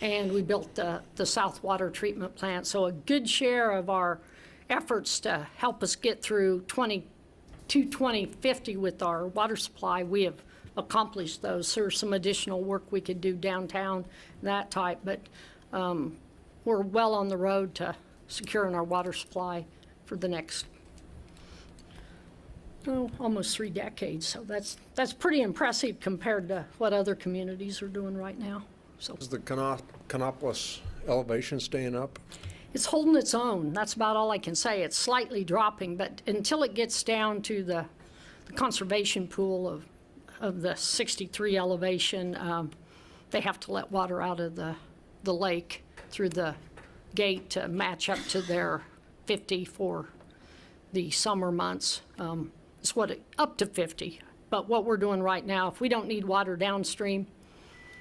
[SPEAKER 10] and we built the South Water Treatment Plant. So a good share of our efforts to help us get through 2050 with our water supply, we have accomplished those. There's some additional work we could do downtown, that type, but we're well on the road to securing our water supply for the next almost 3 decades. So that's pretty impressive compared to what other communities are doing right now. So
[SPEAKER 1] Is the Canopolis elevation staying up?
[SPEAKER 10] it's holding its own. That's about all I can say. It's slightly dropping, but until it gets down to the conservation pool of the 63 elevation, they have to let water out of the lake through the gate to match up to their 50 for the summer months. It's up to 50. But what we're doing right now, if we don't need water downstream,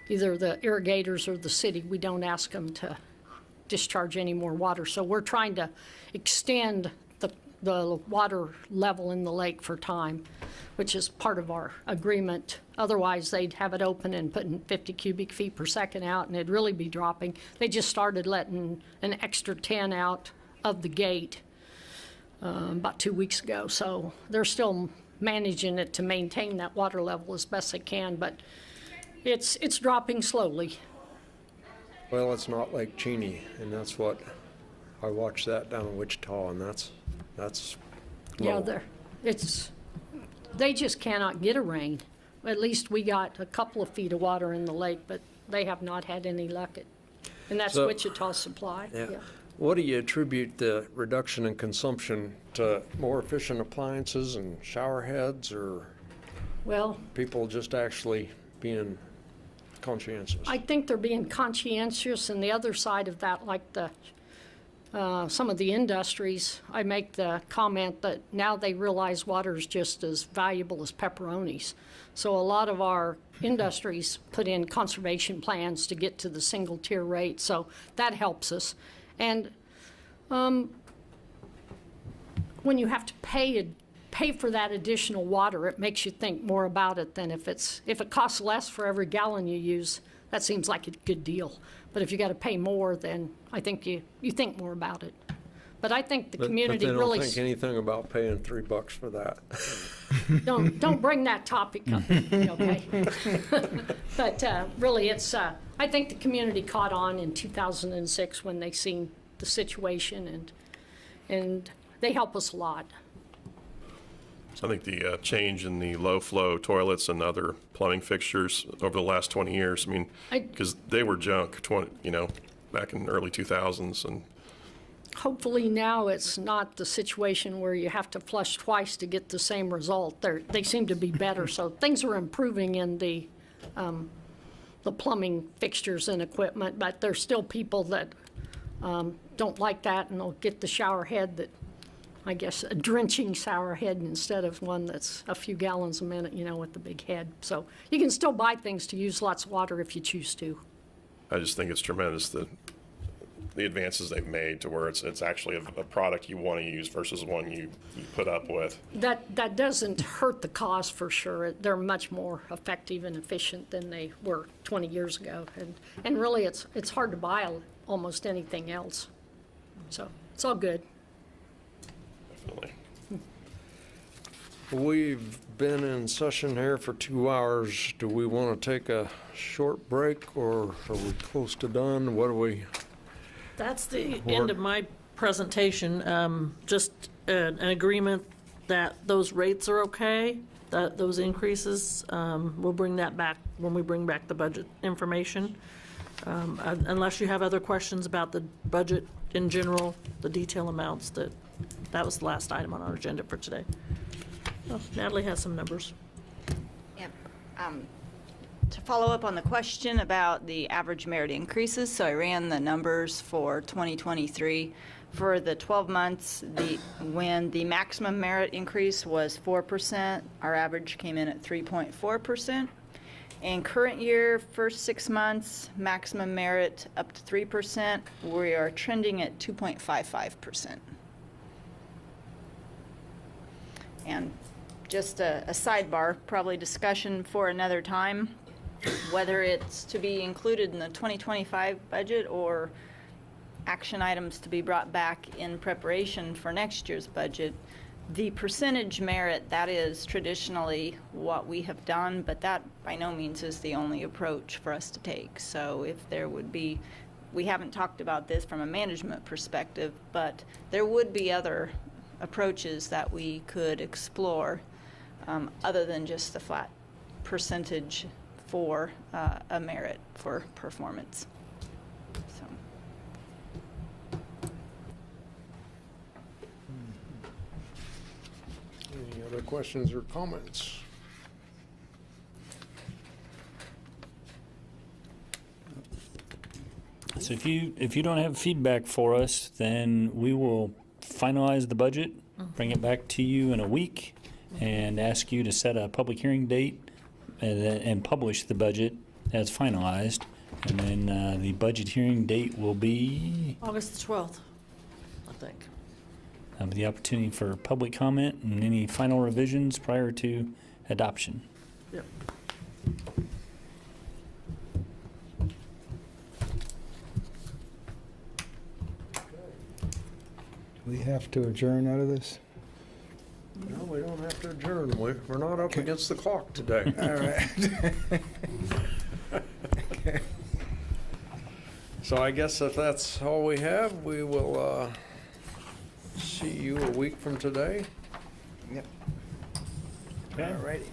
[SPEAKER 10] either the irrigators or the city, we don't ask them to discharge any more water. So we're trying to extend the water level in the lake for time, which is part of our agreement. Otherwise, they'd have it open and putting 50 cubic feet per second out, and it'd really be dropping. They just started letting an extra 10 out of the gate about 2 weeks ago. So they're still managing it to maintain that water level as best they can, but it's dropping slowly.
[SPEAKER 1] Well, it's not Lake Cheney, and that's what, I watched that down in Wichita, and that's
[SPEAKER 10] Yeah,
[SPEAKER 1] low.
[SPEAKER 10] they just cannot get a rain. At least we got a couple of feet of water in the lake, but they have not had any luck and that's
[SPEAKER 1] So-
[SPEAKER 10] Wichita's supply.
[SPEAKER 1] Yeah. What do you attribute the reduction in consumption to? More efficient appliances and shower heads, or
[SPEAKER 10] Well,
[SPEAKER 1] people just actually being conscientious?
[SPEAKER 10] I think they're being conscientious, and the other side of that, like some of the industries, I make the comment that now they realize water is just as valuable as pepperonis. So a lot of our industries put in conservation plans to get to the single tier rate, so that helps us. And when you have to pay for that additional water, it makes you think more about it than if it costs less for every gallon you use, that seems like a good deal. But if you got to pay more, then I think you think more about it. But I think the community
[SPEAKER 1] But they
[SPEAKER 10] really
[SPEAKER 1] don't think anything about paying $3 for that.
[SPEAKER 10] don't bring that topic up, okay? But really, I think the community caught on in 2006 when they seen the situation, and they help us a lot.
[SPEAKER 8] So I think the change in the low-flow toilets and other plumbing fixtures over the last 20 years, I mean, because they were junk, back in the early 2000s, and
[SPEAKER 10] Hopefully now it's not the situation where you have to flush twice to get the same result. They seem to be better, so things are improving in the plumbing fixtures and equipment, but there's still people that don't like that, and they'll get the shower head that, I guess, a drenching shower head instead of one that's a few gallons a minute, with the big head. So you can still buy things to use lots of water if you choose to.
[SPEAKER 8] I just think it's tremendous the advances they've made to where it's actually a product you want to use versus one you put up with.
[SPEAKER 10] That doesn't hurt the cause for sure. They're much more effective and efficient than they were 20 years ago. And really, it's hard to buy almost anything else. So it's all good.
[SPEAKER 8] Definitely.
[SPEAKER 1] We've been in session here for 2 hours. Do we want to take a short break, or are we close to done? What do we?
[SPEAKER 3] That's the end of my presentation. Just an agreement that those rates are okay, that those increases. We'll bring that back when we bring back the budget information. Unless you have other questions about the budget in general, the detail amounts, that was the last item on our agenda for today. Oh, Natalie has some numbers.
[SPEAKER 4] Yep. To follow up on the question about the average merit increases, so I ran the numbers for 2023. For the 12 months, when the maximum merit increase was 4%, our average came in at 3.4%. And current year, first 6 months, maximum merit up to 3%, we are trending at 2.55%. And just a sidebar, probably discussion for another time, whether it's to be included in the 2025 budget or action items to be brought back in preparation for next year's budget. The percentage merit, that is traditionally what we have done, but that by no means is the only approach for us to take. So if there would be, we haven't talked about this from a management perspective, but there would be other approaches that we could explore other than just the flat percentage for a merit for performance. So.
[SPEAKER 1] Any other questions or comments?
[SPEAKER 2] So if you don't have feedback for us, then we will finalize the budget, bring it back to you in a week, and ask you to set a public hearing date and publish the budget as finalized. And then the budget hearing date will be
[SPEAKER 3] August the 12th, I think.
[SPEAKER 2] the opportunity for public comment and any final revisions prior to adoption.
[SPEAKER 3] Yep.
[SPEAKER 6] We have to adjourn out of this?
[SPEAKER 1] No, we don't have to adjourn. We're not up against the clock today.
[SPEAKER 6] All right.
[SPEAKER 1] So I guess if that's all we have, we will see you a week from today.
[SPEAKER 6] Yep.
[SPEAKER 2] Okay.
[SPEAKER 6] All righty.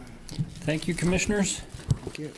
[SPEAKER 2] Thank you, commissioners.
[SPEAKER 6] Thank you.